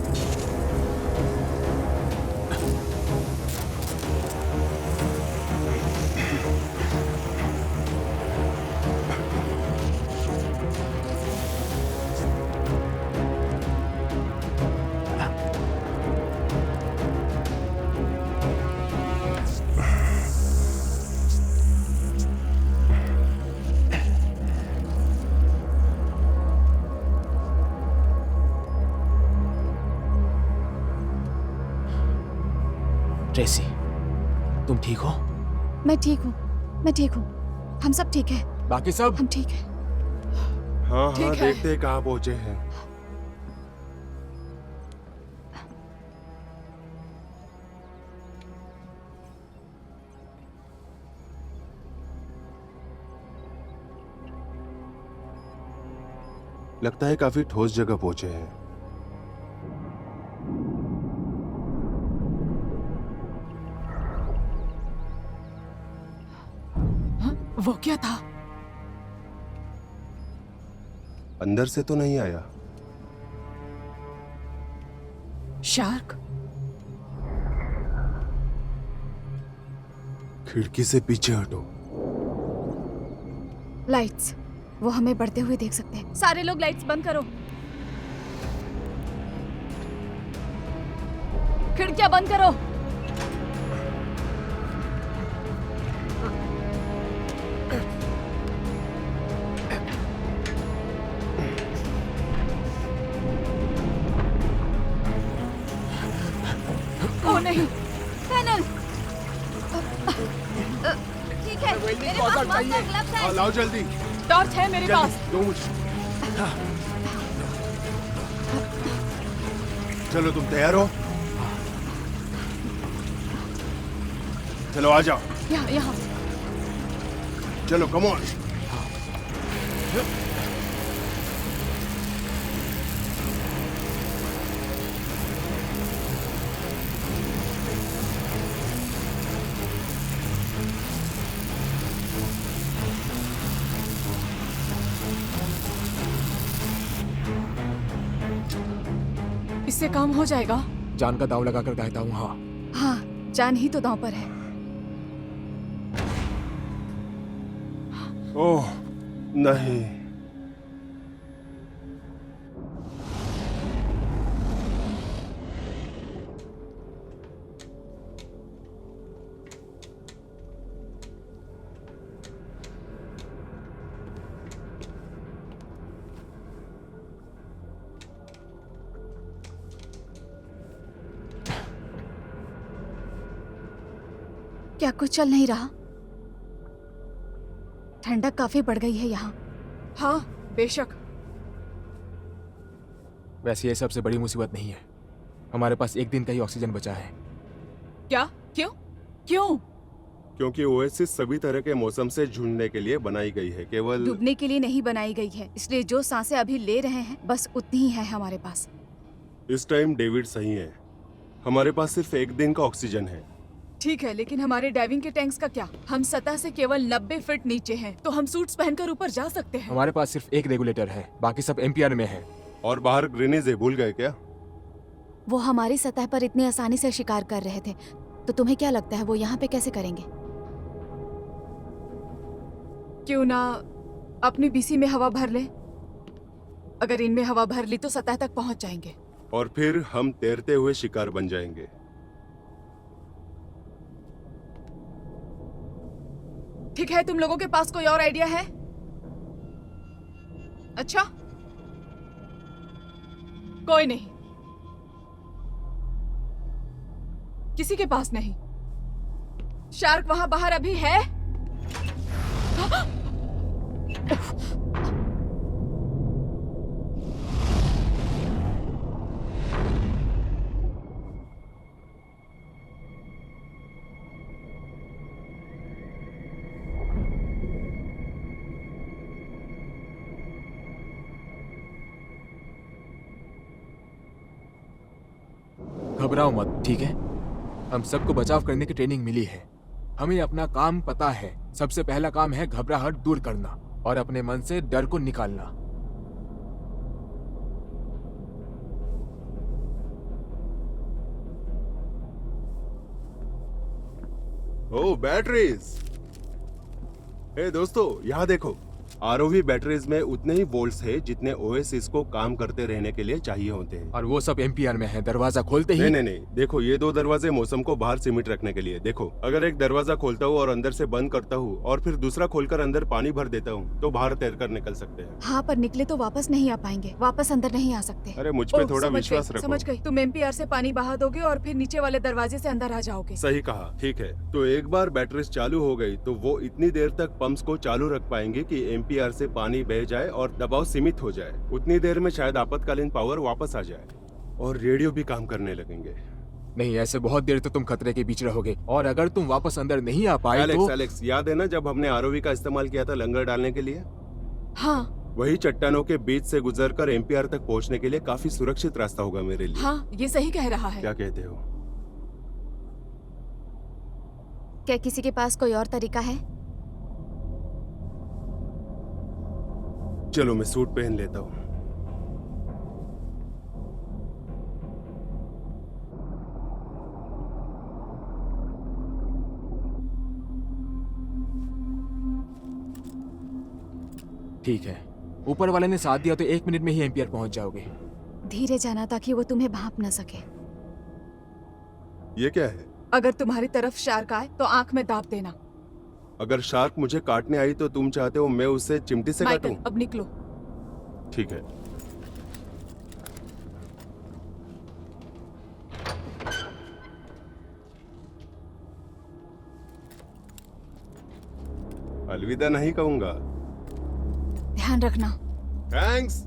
ट्रेसी, तुम ठीक हो? मैं ठीक हूँ, मैं ठीक हूँ। हम सब ठीक है। बाकी सब? हम ठीक है। हाँ हाँ, ठीक है। देखते हैं कहाँ पहुंचे हैं। लगता है काफी ठोस जगह पहुंचे हैं। वो क्या था? अंदर से तो नहीं आया। शार्क? खिड़की से पीछे हटो। लाइट्स, वो हमें बढ़ते हुए देख सकते हैं। सारे लोग लाइट्स बंद करो। खिड़कियां बंद करो। ओ नहीं, पैनल। ठीक है, मेरे पास मास्क और ग्लव्स हैं। लाओ जल्दी। टॉर्च है मेरे पास। दो मुझे। चलो तुम तैयार हो? चलो आ जाओ। यहाँ यहाँ। चलो कम ऑन। इससे काम हो जाएगा? जान का दाव लगाकर कहता हूँ हाँ। हाँ, जान ही तो दांव पर है। ओह नहीं। क्या कुछ चल नहीं रहा? ठंडक काफी बढ़ गई है यहाँ। हाँ, बेशक। वैसे ये सबसे बड़ी मुसीबत नहीं है। हमारे पास एक दिन का ही ऑक्सीजन बचा है। क्या? क्यों? क्यों? क्योंकि ओएसिस सभी तरह के मौसम से जूझने के लिए बनाई गई है, केवल डूबने के लिए नहीं बनाई गई है, इसलिए जो सांसें अभी ले रहे हैं बस उतनी ही है हमारे पास। इस टाइम डेविड सही है। हमारे पास सिर्फ एक दिन का ऑक्सीजन है। ठीक है, लेकिन हमारे डाइविंग के टैंक्स का क्या? हम सतह से केवल 90 फीट नीचे हैं, तो हम सूट्स पहनकर ऊपर जा सकते हैं। हमारे पास सिर्फ एक रेगुलेटर है, बाकी सब एम्पियर में है। और बाहर ग्रेनेज है, भूल गए क्या? वो हमारी सतह पर इतनी आसानी से शिकार कर रहे थे, तो तुम्हें क्या लगता है वो यहाँ पे कैसे करेंगे? क्यों ना अपनी बीसी में हवा भर ले? अगर इनमें हवा भर ली तो सतह तक पहुंच जाएंगे। और फिर हम तैरते हुए शिकार बन जाएंगे। ठीक है, तुम लोगों के पास कोई और आइडिया है? अच्छा, कोई नहीं। किसी के पास नहीं। शार्क वहां बाहर अभी है? घबराओ मत, ठीक है? हम सबको बचाव करने की ट्रेनिंग मिली है। हमें अपना काम पता है। सबसे पहला काम है घबराहट दूर करना और अपने मन से डर को निकालना। ओ बैटरीज। ए दोस्तों, यहाँ देखो, आरओवी बैटरीज में उतने ही वोल्ट्स है जितने ओएसिस को काम करते रहने के लिए चाहिए होते हैं। और वो सब एम्पियर में है, दरवाजा खोलते ही। नहीं, देखो, ये 2 दरवाजे मौसम को बाहर सीमित रखने के लिए। देखो, अगर एक दरवाजा खोलता हूँ और अंदर से बंद करता हूँ और फिर दूसरा खोलकर अंदर पानी भर देता हूँ तो बाहर तैरकर निकल सकते हैं। हाँ, पर निकले तो वापस नहीं आ पाएंगे, वापस अंदर नहीं आ सकते। अरे मुझ पे ओह, थोड़ा समझ विश्वास गई, रखो। समझ गई। तुम एमपीआर से पानी बहा दोगे और फिर नीचे वाले दरवाजे से अंदर आ जाओगे। सही कहा, ठीक है। तो एक बार बैटरीज चालू हो गई तो वो इतनी देर तक पंप्स को चालू रख पाएंगे कि एम्पियर से पानी बह जाए और दबाव सीमित हो जाए। उतनी देर में शायद आपातकालीन पावर वापस आ जाए और रेडियो भी काम करने लगेंगे। नहीं, ऐसे बहुत देर तो तुम खतरे के बीच रहोगे, और अगर तुम वापस अंदर नहीं आ पाए तो एलेक्स, याद है ना जब हमने आरओवी का इस्तेमाल किया था लंगर डालने के लिए? हाँ वही चट्टानों के बीच से गुजरकर एम्पियर तक पहुंचने के लिए काफी सुरक्षित रास्ता होगा मेरे लिए। हाँ, ये सही कह रहा है। क्या कहते हो? क्या किसी के पास कोई और तरीका है? चलो मैं सूट पहन लेता हूँ। ठीक है, ऊपर वाले ने साथ दिया तो 1 मिनट में ही एम्पियर पहुंच जाओगे। धीरे जाना ताकि वो तुम्हें भांप न सके। ये क्या है? अगर तुम्हारी तरफ शार्क आए तो आंख में दाब देना। अगर शार्क मुझे काटने आई तो तुम चाहते हो मैं उससे चिमटी से माइकल, काटूं? अब निकलो। ठीक है। अलविदा नहीं कहूंगा। ध्यान रखना। थैंक्स।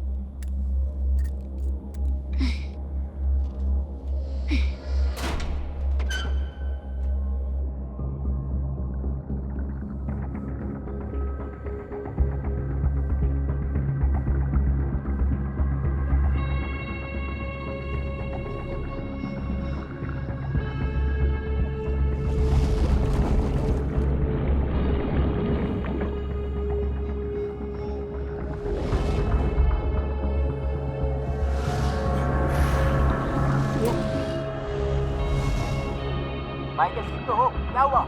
माइकल, ठीक तो हो? क्या हुआ?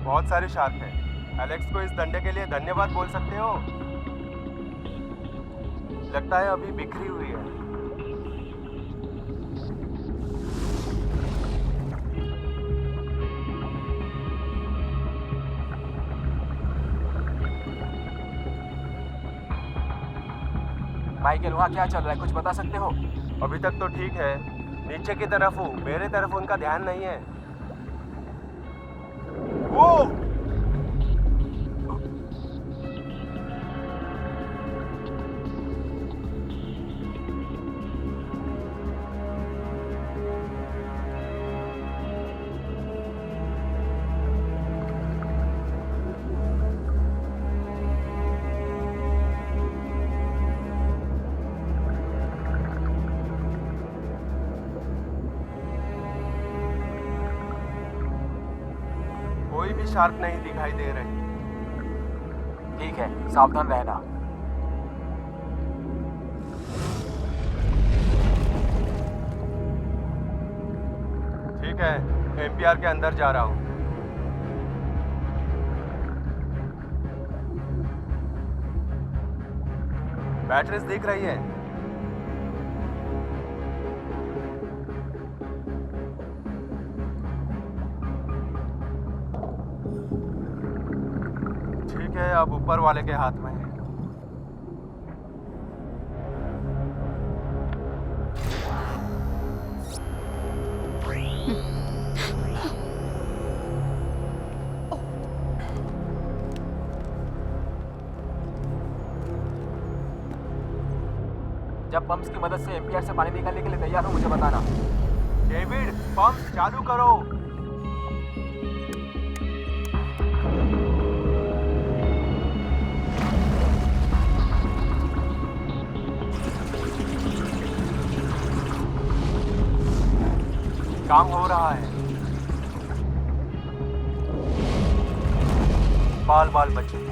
बहुत सारे शार्क हैं। एलेक्स को इस डंडे के लिए धन्यवाद बोल सकते हो। लगता है अभी बिखरी हुई है। माइकल, वहाँ क्या चल रहा है, कुछ बता सकते हो? अभी तक तो ठीक है। नीचे की तरफ हूँ, मेरे तरफ उनका ध्यान नहीं है। वो कोई भी शार्क नहीं दिखाई दे रहे। ठीक है, सावधान रहना। ठीक है, एम्पियर के अंदर जा रहा हूँ। बैटरीज दिख रही है। ठीक है, अब ऊपर वाले के हाथ में है। जब पंप्स की मदद से एम्पियर से पानी निकालने के लिए तैयार हो मुझे बताना। डेविड, पंप चालू करो। काम हो रहा है। बाल बाल बचे।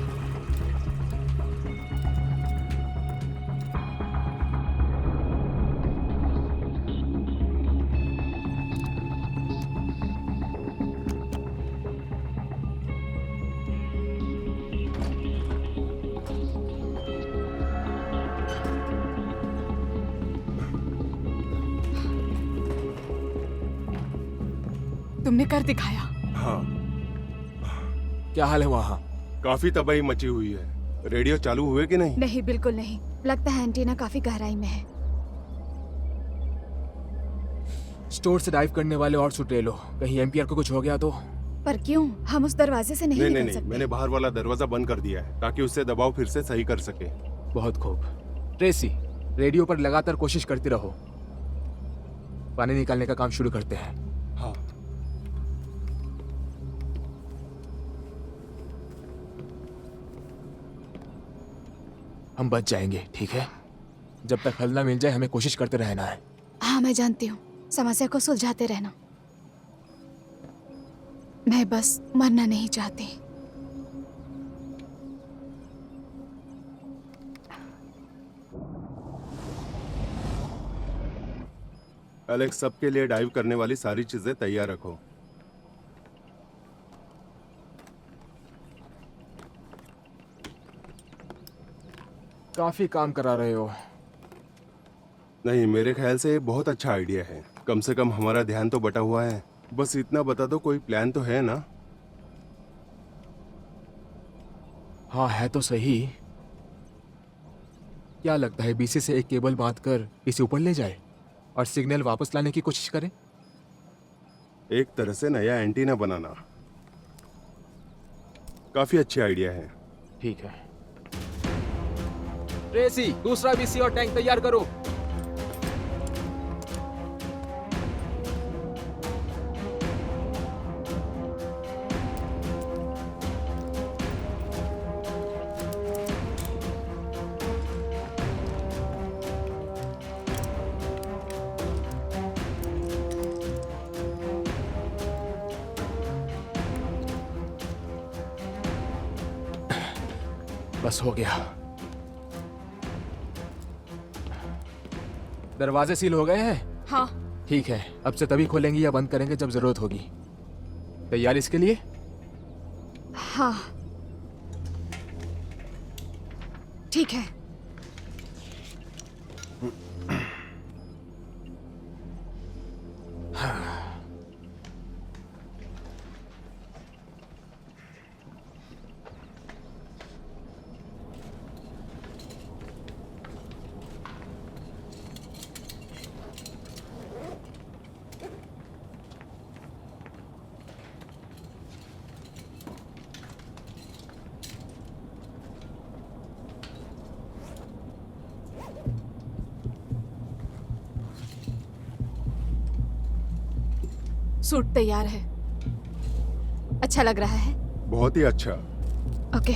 तुमने कर दिखाया। हाँ, क्या हाल है वहाँ? काफी तबाही मची हुई है। रेडियो चालू हुए कि नहीं? नहीं, बिल्कुल नहीं। लगता है एंटीना काफी गहराई में है। स्टोर से डाइव करने वाले और सूट ले लो, कहीं एम्पियर को कुछ हो गया तो। पर क्यों? हम उस दरवाजे से नहीं नहीं निकल नहीं नहीं, सकते। मैंने बाहर वाला दरवाजा बंद कर दिया है ताकि उससे दबाव फिर से सही कर सके। बहुत खूब। ट्रेसी, रेडियो पर लगातार कोशिश करती रहो। पानी निकालने का काम शुरू करते हैं। हाँ। हम बच जाएंगे, ठीक है? जब तक हल ना मिल जाए हमें कोशिश करते रहना है। हाँ, मैं जानती हूँ। समस्या को सुलझाते रहना। मैं बस मरना नहीं चाहती। एलेक्स, सबके लिए डाइव करने वाली सारी चीजें तैयार रखो। काफी काम करा रहे हो। नहीं, मेरे ख्याल से ये बहुत अच्छा आइडिया है। कम से कम हमारा ध्यान तो बटा हुआ है। बस इतना बता दो, कोई प्लान तो है ना? हाँ, है तो सही। क्या लगता है बीसी से एक केबल बांधकर इसे ऊपर ले जाए और सिग्नल वापस लाने की कोशिश करें? एक तरह से नया एंटीना बनाना काफी अच्छा आइडिया है। ठीक है। ट्रेसी, दूसरा बीसी और टैंक तैयार करो। बस हो गया। दरवाजे सील हो गए हैं? हाँ। ठीक है, अब से तभी खोलेंगे या बंद करेंगे जब जरूरत होगी। तैयार इसके लिए? हाँ, ठीक है। सूट तैयार है। अच्छा लग रहा है? बहुत ही अच्छा। ओके।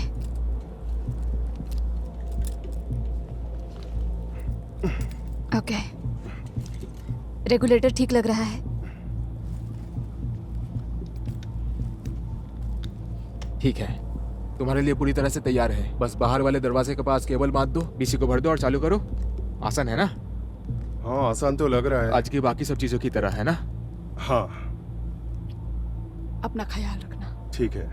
ओके। रेगुलेटर ठीक लग रहा है? ठीक है, तुम्हारे लिए पूरी तरह से तैयार है। बस बाहर वाले दरवाजे के पास केबल बांध दो, बीसी को भर दो और चालू करो। आसान है ना? हाँ, आसान तो लग रहा है। आज की बाकी सब चीजों की तरह है ना? हाँ, अपना ख्याल रखना। ठीक है।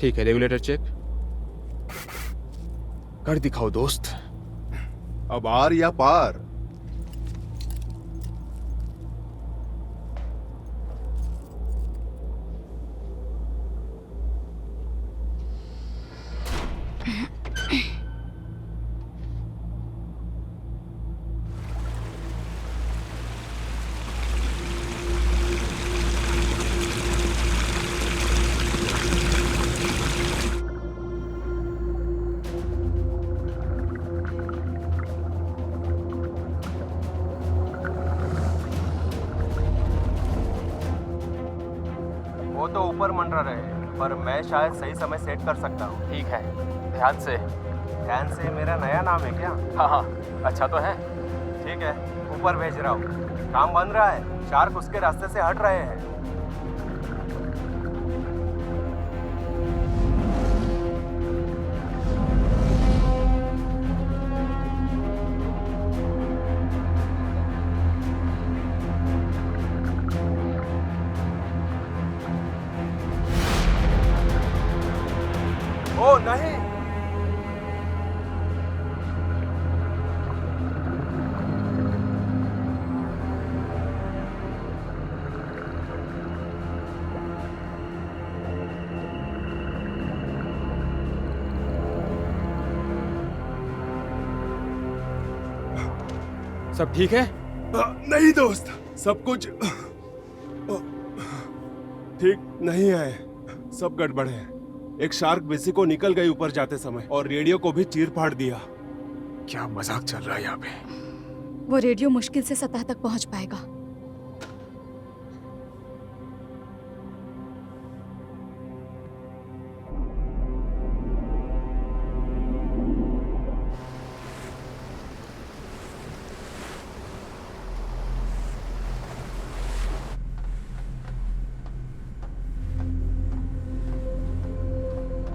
ठीक है, रेगुलेटर चेक कर दिखाओ दोस्त। अब आर या पार? वो तो ऊपर मंडरा रहे, पर मैं शायद सही समय सेट कर सकता हूँ। ठीक है, ध्यान से। ध्यान से मेरा नया नाम है क्या? हाँ हाँ, अच्छा तो है। ठीक है, ऊपर भेज रहा हूँ। काम बन रहा है, शार्क उसके रास्ते से हट रहे हैं। ओ नहीं, सब ठीक है? नहीं दोस्त, सब कुछ ठीक नहीं है। सब गड़बड़ है। एक शार्क बेसी को निकल गई ऊपर जाते समय और रेडियो को भी चीर फाड़ दिया। क्या मजाक चल रहा है यहाँ पे? वो रेडियो मुश्किल से सतह तक पहुंच पाएगा।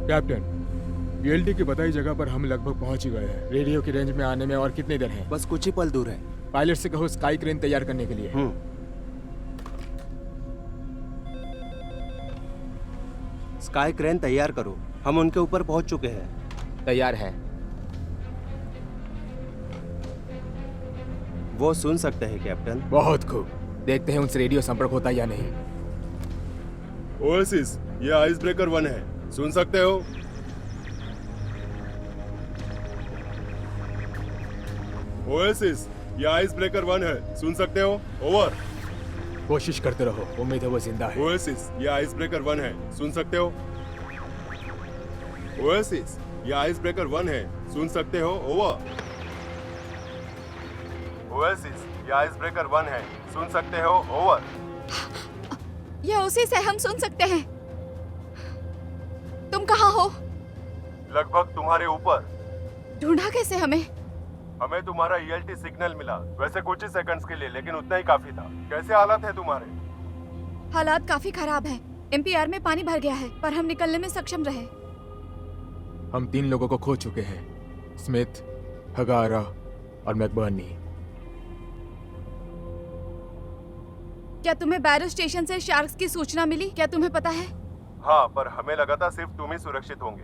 कैप्टन, यूएलटी की बताई जगह पर हम लगभग पहुंच ही गए हैं। रेडियो की रेंज में आने में और कितनी देर है? बस कुछ ही पल दूर है। पायलट से कहो स्काई क्रेन तैयार करने के लिए। स्काई क्रेन तैयार करो, हम उनके ऊपर पहुंच चुके हैं। तैयार है। वो सुन सकते हैं कैप्टन। बहुत खूब, देखते हैं उनसे रेडियो संपर्क होता या नहीं। ओएसिस, ये आइस ब्रेकर 1 है, सुन सकते हो? ओएसिस, ये आइस ब्रेकर 1 है, सुन सकते हो? ओवर। कोशिश करते रहो, उम्मीद है वो जिंदा है। ओएसिस, ये आइस ब्रेकर 1 है, सुन सकते हो? ओएसिस, ये आइस ब्रेकर 1 है, सुन सकते हो? ओवर। ओएसिस, ये आइस ब्रेकर 1 है, सुन सकते हो? ओवर। यह उसी से हम सुन सकते हैं। तुम कहाँ हो? लगभग तुम्हारे ऊपर। ढूंढा कैसे हमें? हमें तुम्हारा ईएलटी सिग्नल मिला, वैसे कुछ ही सेकंड्स के लिए, लेकिन उतना ही काफी था। कैसे हालात है तुम्हारे? हालात काफी खराब हैं। एमपीआर में पानी भर गया है, पर हम निकलने में सक्षम रहे। हम 3 लोगों को खो चुके हैं, स्मिथ, हगारा और मैकबर्नी। क्या तुम्हें बैरो स्टेशन से शार्क्स की सूचना मिली? क्या तुम्हें पता है? हाँ, पर हमें लगा था सिर्फ तुम ही सुरक्षित होंगे।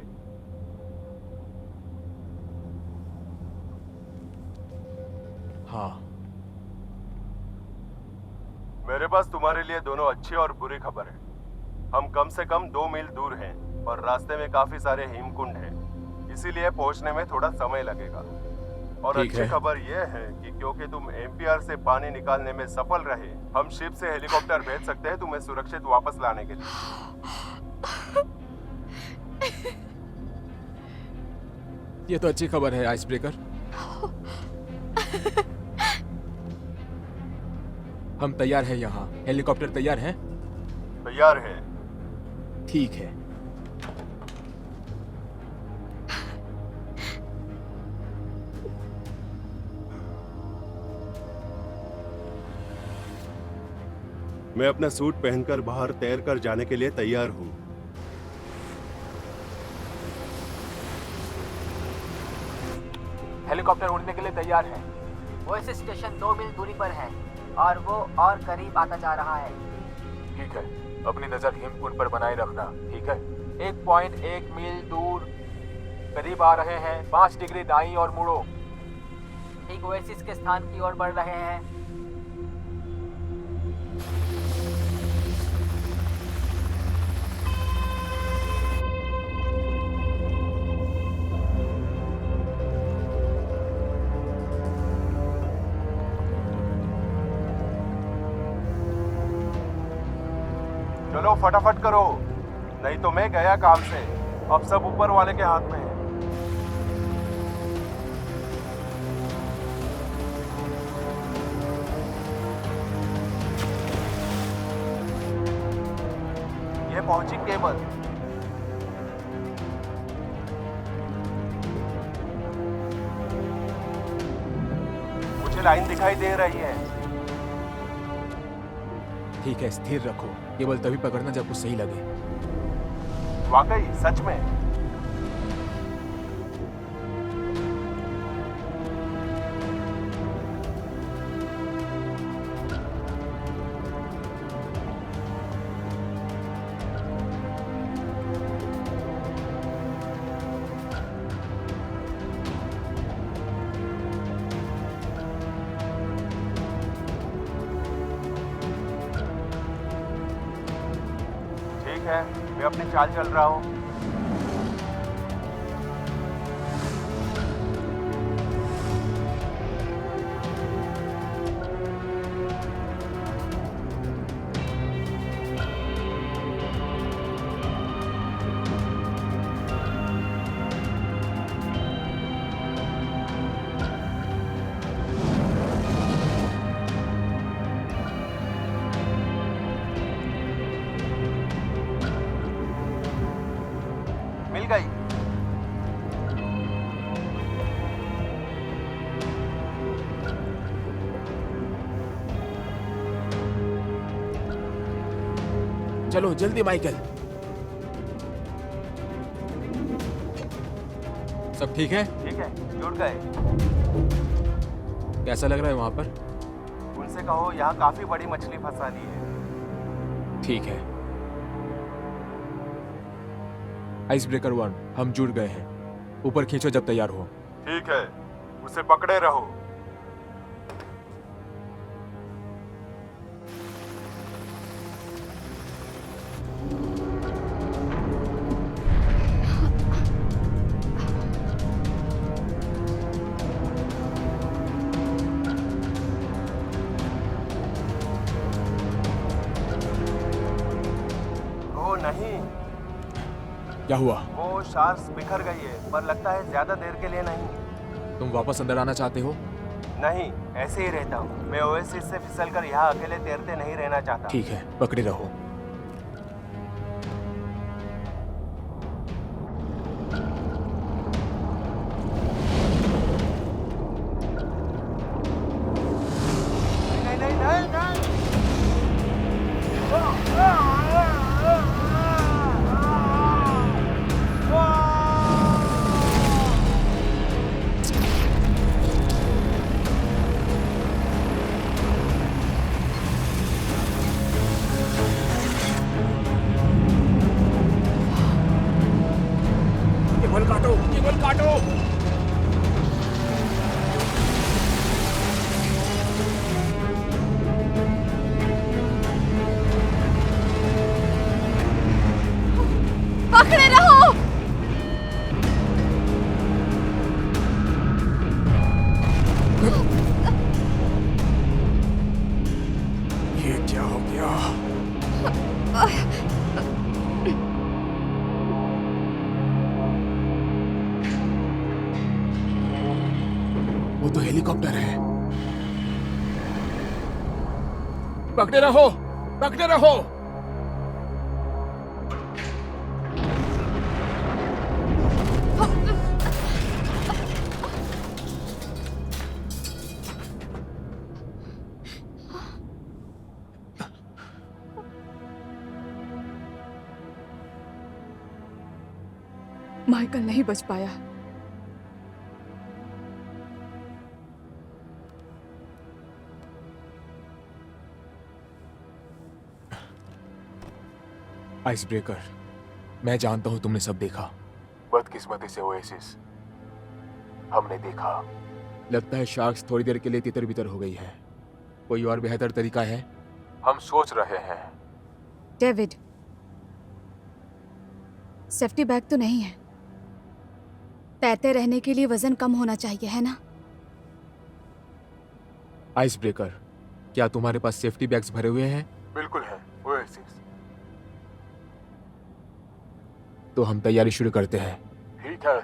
हाँ, मेरे पास तुम्हारे लिए दोनों अच्छी और बुरी खबर है। हम कम से कम 2 मील दूर हैं और रास्ते में काफी सारे हिमकुंड हैं, इसीलिए पहुंचने में थोड़ा समय लगेगा। और ठीक अच्छी है। खबर यह है कि क्योंकि तुम एमपीआर से पानी निकालने में सफल रहे, हम शिप से हेलीकॉप्टर भेज सकते हैं तुम्हें सुरक्षित वापस लाने के लिए। ये तो अच्छी खबर है आइस ब्रेकर। हम तैयार हैं यहाँ। हेलीकॉप्टर तैयार है? तैयार है। ठीक है। मैं अपना सूट पहनकर बाहर तैर कर जाने के लिए तैयार हूँ। हेलीकॉप्टर उड़ने के लिए तैयार है। ओएसिस स्टेशन 2 मील दूरी पर है और वो और करीब आता जा रहा है। ठीक है, अपनी नजर हिमकुंड पर बनाए रखना। ठीक है। 1.1 मील दूर करीब आ रहे हैं। 5 डिग्री दाईं और मुड़ो। ठीक ओएसिस के स्थान की ओर बढ़ रहे हैं। चलो फटाफट करो, नहीं तो मैं गया काम से। अब सब ऊपर वाले के हाथ में है। ये पहुंची केबल। मुझे लाइन दिखाई दे रही है। ठीक है, स्थिर रखो। केवल तभी पकड़ना जब कुछ सही लगे। वाकई, सच में। ठीक है, मैं अपनी चाल चल रहा हूँ। चलो जल्दी माइकल। सब ठीक है? ठीक है, जुड़ गए। कैसा लग रहा है वहां पर? उनसे कहो यहाँ काफी बड़ी मछली फंसा ली है। ठीक है। आइस ब्रेकर 1, हम जुड़ गए हैं। ऊपर खींचो जब तैयार हो। ठीक है, उसे पकड़े रहो। ओ नहीं, क्या हुआ? वो शार्क्स बिखर गई है, पर लगता है ज्यादा देर के लिए नहीं। तुम वापस अंदर आना चाहते हो? नहीं, ऐसे ही रहता हूँ। मैं ओएसिस से फिसलकर यहाँ अकेले तैरते नहीं रहना चाहता। ठीक है, पकड़े रहो। नहीं नहीं नहीं नहीं। केबल काटो, केबल काटो। पकड़े रहो। ये क्या हो गया? वो तो हेलीकॉप्टर है। पकड़े रहो, पकड़े रहो। माइकल नहीं बच पाया। आइस ब्रेकर, मैं जानता हूं तुमने सब देखा। बदकिस्मती से ओएसिस हमने देखा। लगता है शार्क्स थोड़ी देर के लिए तितर बितर हो गई है। कोई और बेहतर तरीका है? हम सोच रहे हैं। डेविड, सेफ्टी बैग तो नहीं है। तैरते रहने के लिए वजन कम होना चाहिए, है ना? आइस ब्रेकर, क्या तुम्हारे पास सेफ्टी बैग्स भरे हुए हैं? बिल्कुल है ओएसिस। तो हम तैयारी शुरू करते हैं। ठीक है।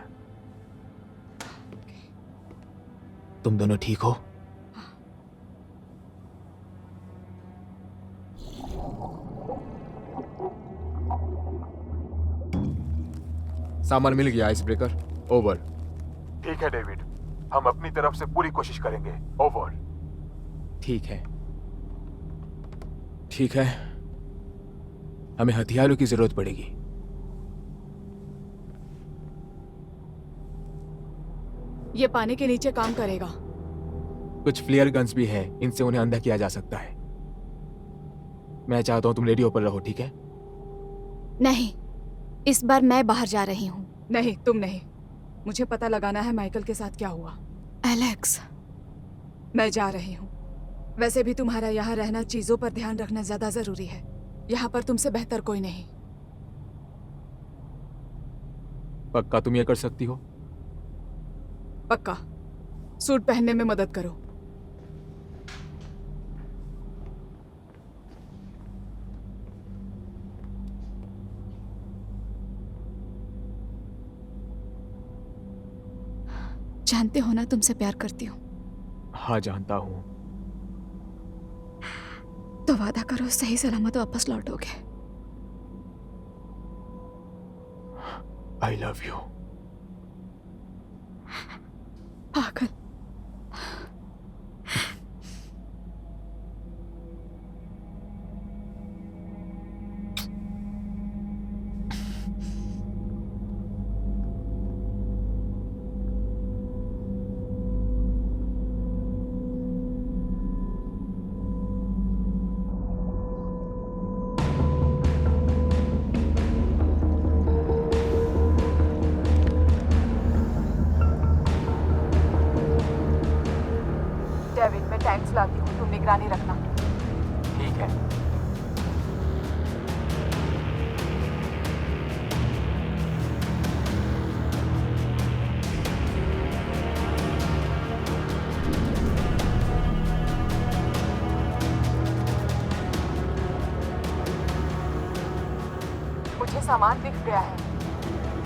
तुम दोनों ठीक हो? सामान मिल गया आइस ब्रेकर। ओवर। ठीक है डेविड, हम अपनी तरफ से पूरी कोशिश करेंगे। ओवर। ठीक है, ठीक है। हमें हथियारों की जरूरत पड़ेगी। ये पानी के नीचे काम करेगा। कुछ फ्लेयर गन्स भी हैं, इनसे उन्हें अंधा किया जा सकता है। मैं चाहता हूं तुम रेडियो पर रहो, ठीक है? नहीं, इस बार मैं बाहर जा रही हूँ। नहीं, तुम नहीं। मुझे पता लगाना है माइकल के साथ क्या हुआ। एलेक्स, मैं जा रही हूँ। वैसे भी तुम्हारा यहाँ रहना, चीजों पर ध्यान रखना ज्यादा जरूरी है। यहाँ पर तुमसे बेहतर कोई नहीं। पक्का तुम ये कर सकती हो? पक्का। सूट पहनने में मदद करो। जानते हो ना, तुमसे प्यार करती हूँ। हाँ जानता हूं। तो वादा करो सही सलामत वापस लौटोगे। I love you. पागल। डेविड, मैं टैंक्स लाती हूँ, तुम निगरानी रखना। ठीक है। मुझे सामान दिख गया है।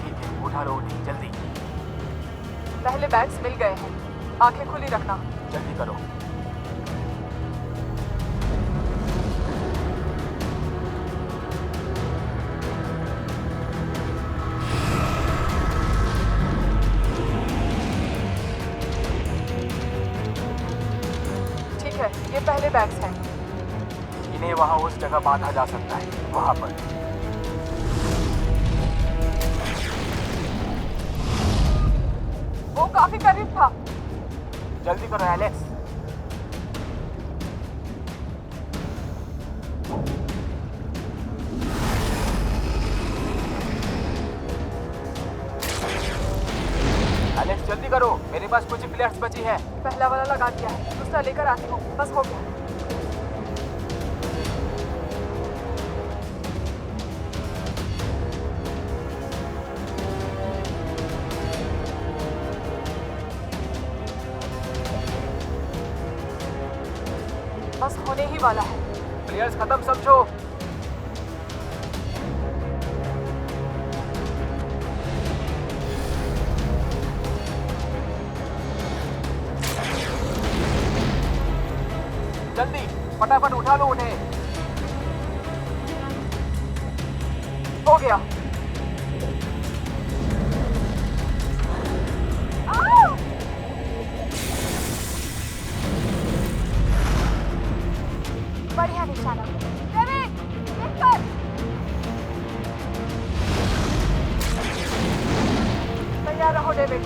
ठीक है, उठा लो उन्हें, जल्दी पहले बैग्स मिल गए हैं, आंखें खुली रखना। जल्दी करो। ठीक है, ये पहले बैग्स हैं। इन्हें वहाँ उस जगह बांधा जा सकता है, वहाँ पर। वो काफी करीब था। जल्दी करो एलेक्स। एलेक्स जल्दी करो, मेरे पास कुछ प्लेयर्स बची है। पहला वाला लगा दिया है, दूसरा लेकर आती हूँ, बस हो गया। बस होने ही वाला है। प्लेयर्स खत्म समझो। जल्दी फटाफट उठा लो उन्हें। हो गया। बढ़िया निशाना। डेविड, देख कर। तैयार रहो डेविड,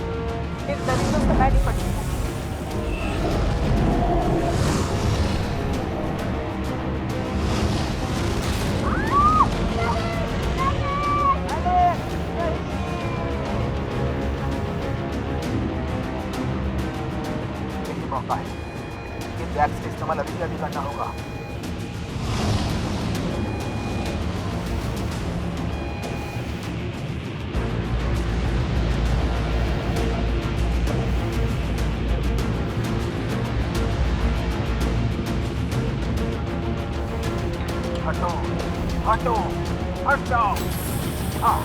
इस दलीलों से मैं नहीं पड़ी। यही मौका है, इन बैग्स का इस्तेमाल अभी अभी करना होगा। हटो हटो हट जाओ। हाँ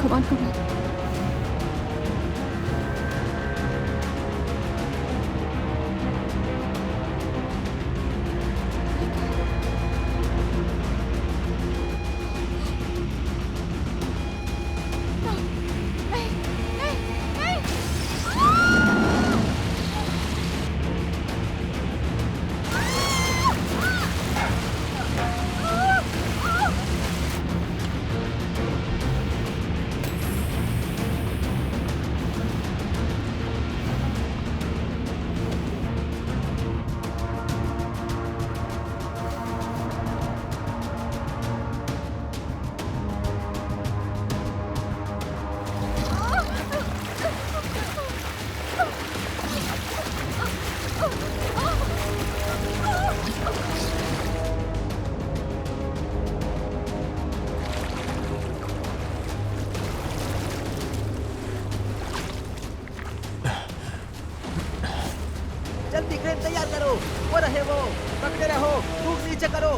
Come on. जल्दी क्रेन तैयार करो। वो रहे वो, पकड़े रहो, खूब नीचे करो।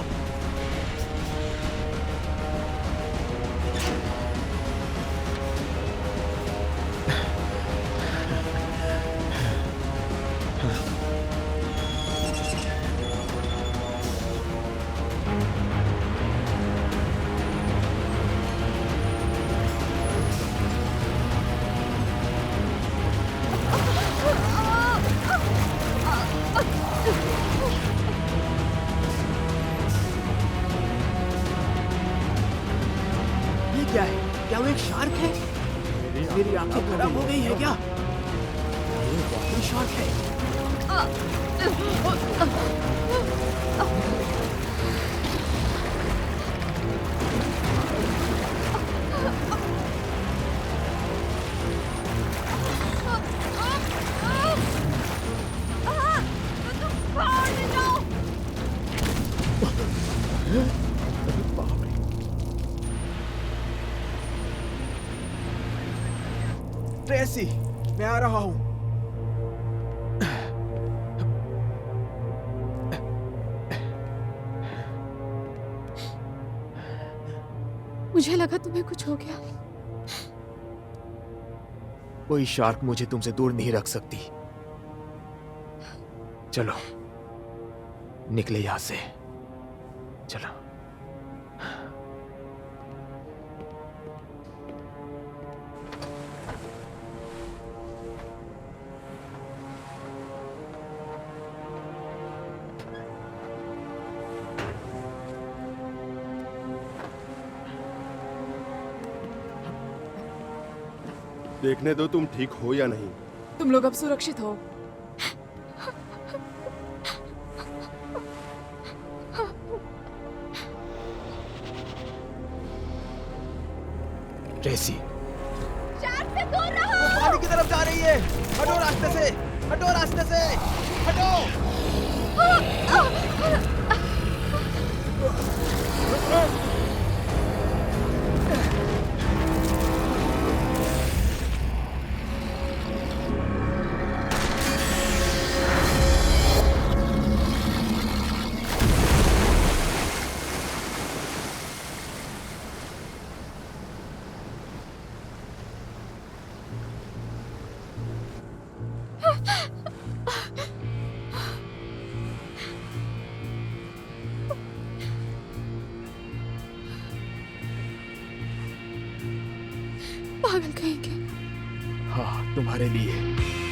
क्या है? क्या वो एक शार्क है? मेरी आंखें खराब हो गई है क्या? ये वाकई शार्क है। ट्रेसी, मैं आ रहा हूँ। मुझे लगा तुम्हें कुछ हो गया। कोई शार्क मुझे तुमसे दूर नहीं रख सकती। चलो निकले यहां से, चलो। देखने दो तुम ठीक हो या नहीं। तुम लोग अब सुरक्षित हो। ट्रेसी, वो पानी की तरफ जा रही है। हटो रास्ते से, हटो रास्ते से, हटो। पागल कहेंगे। हाँ, तुम्हारे लिए।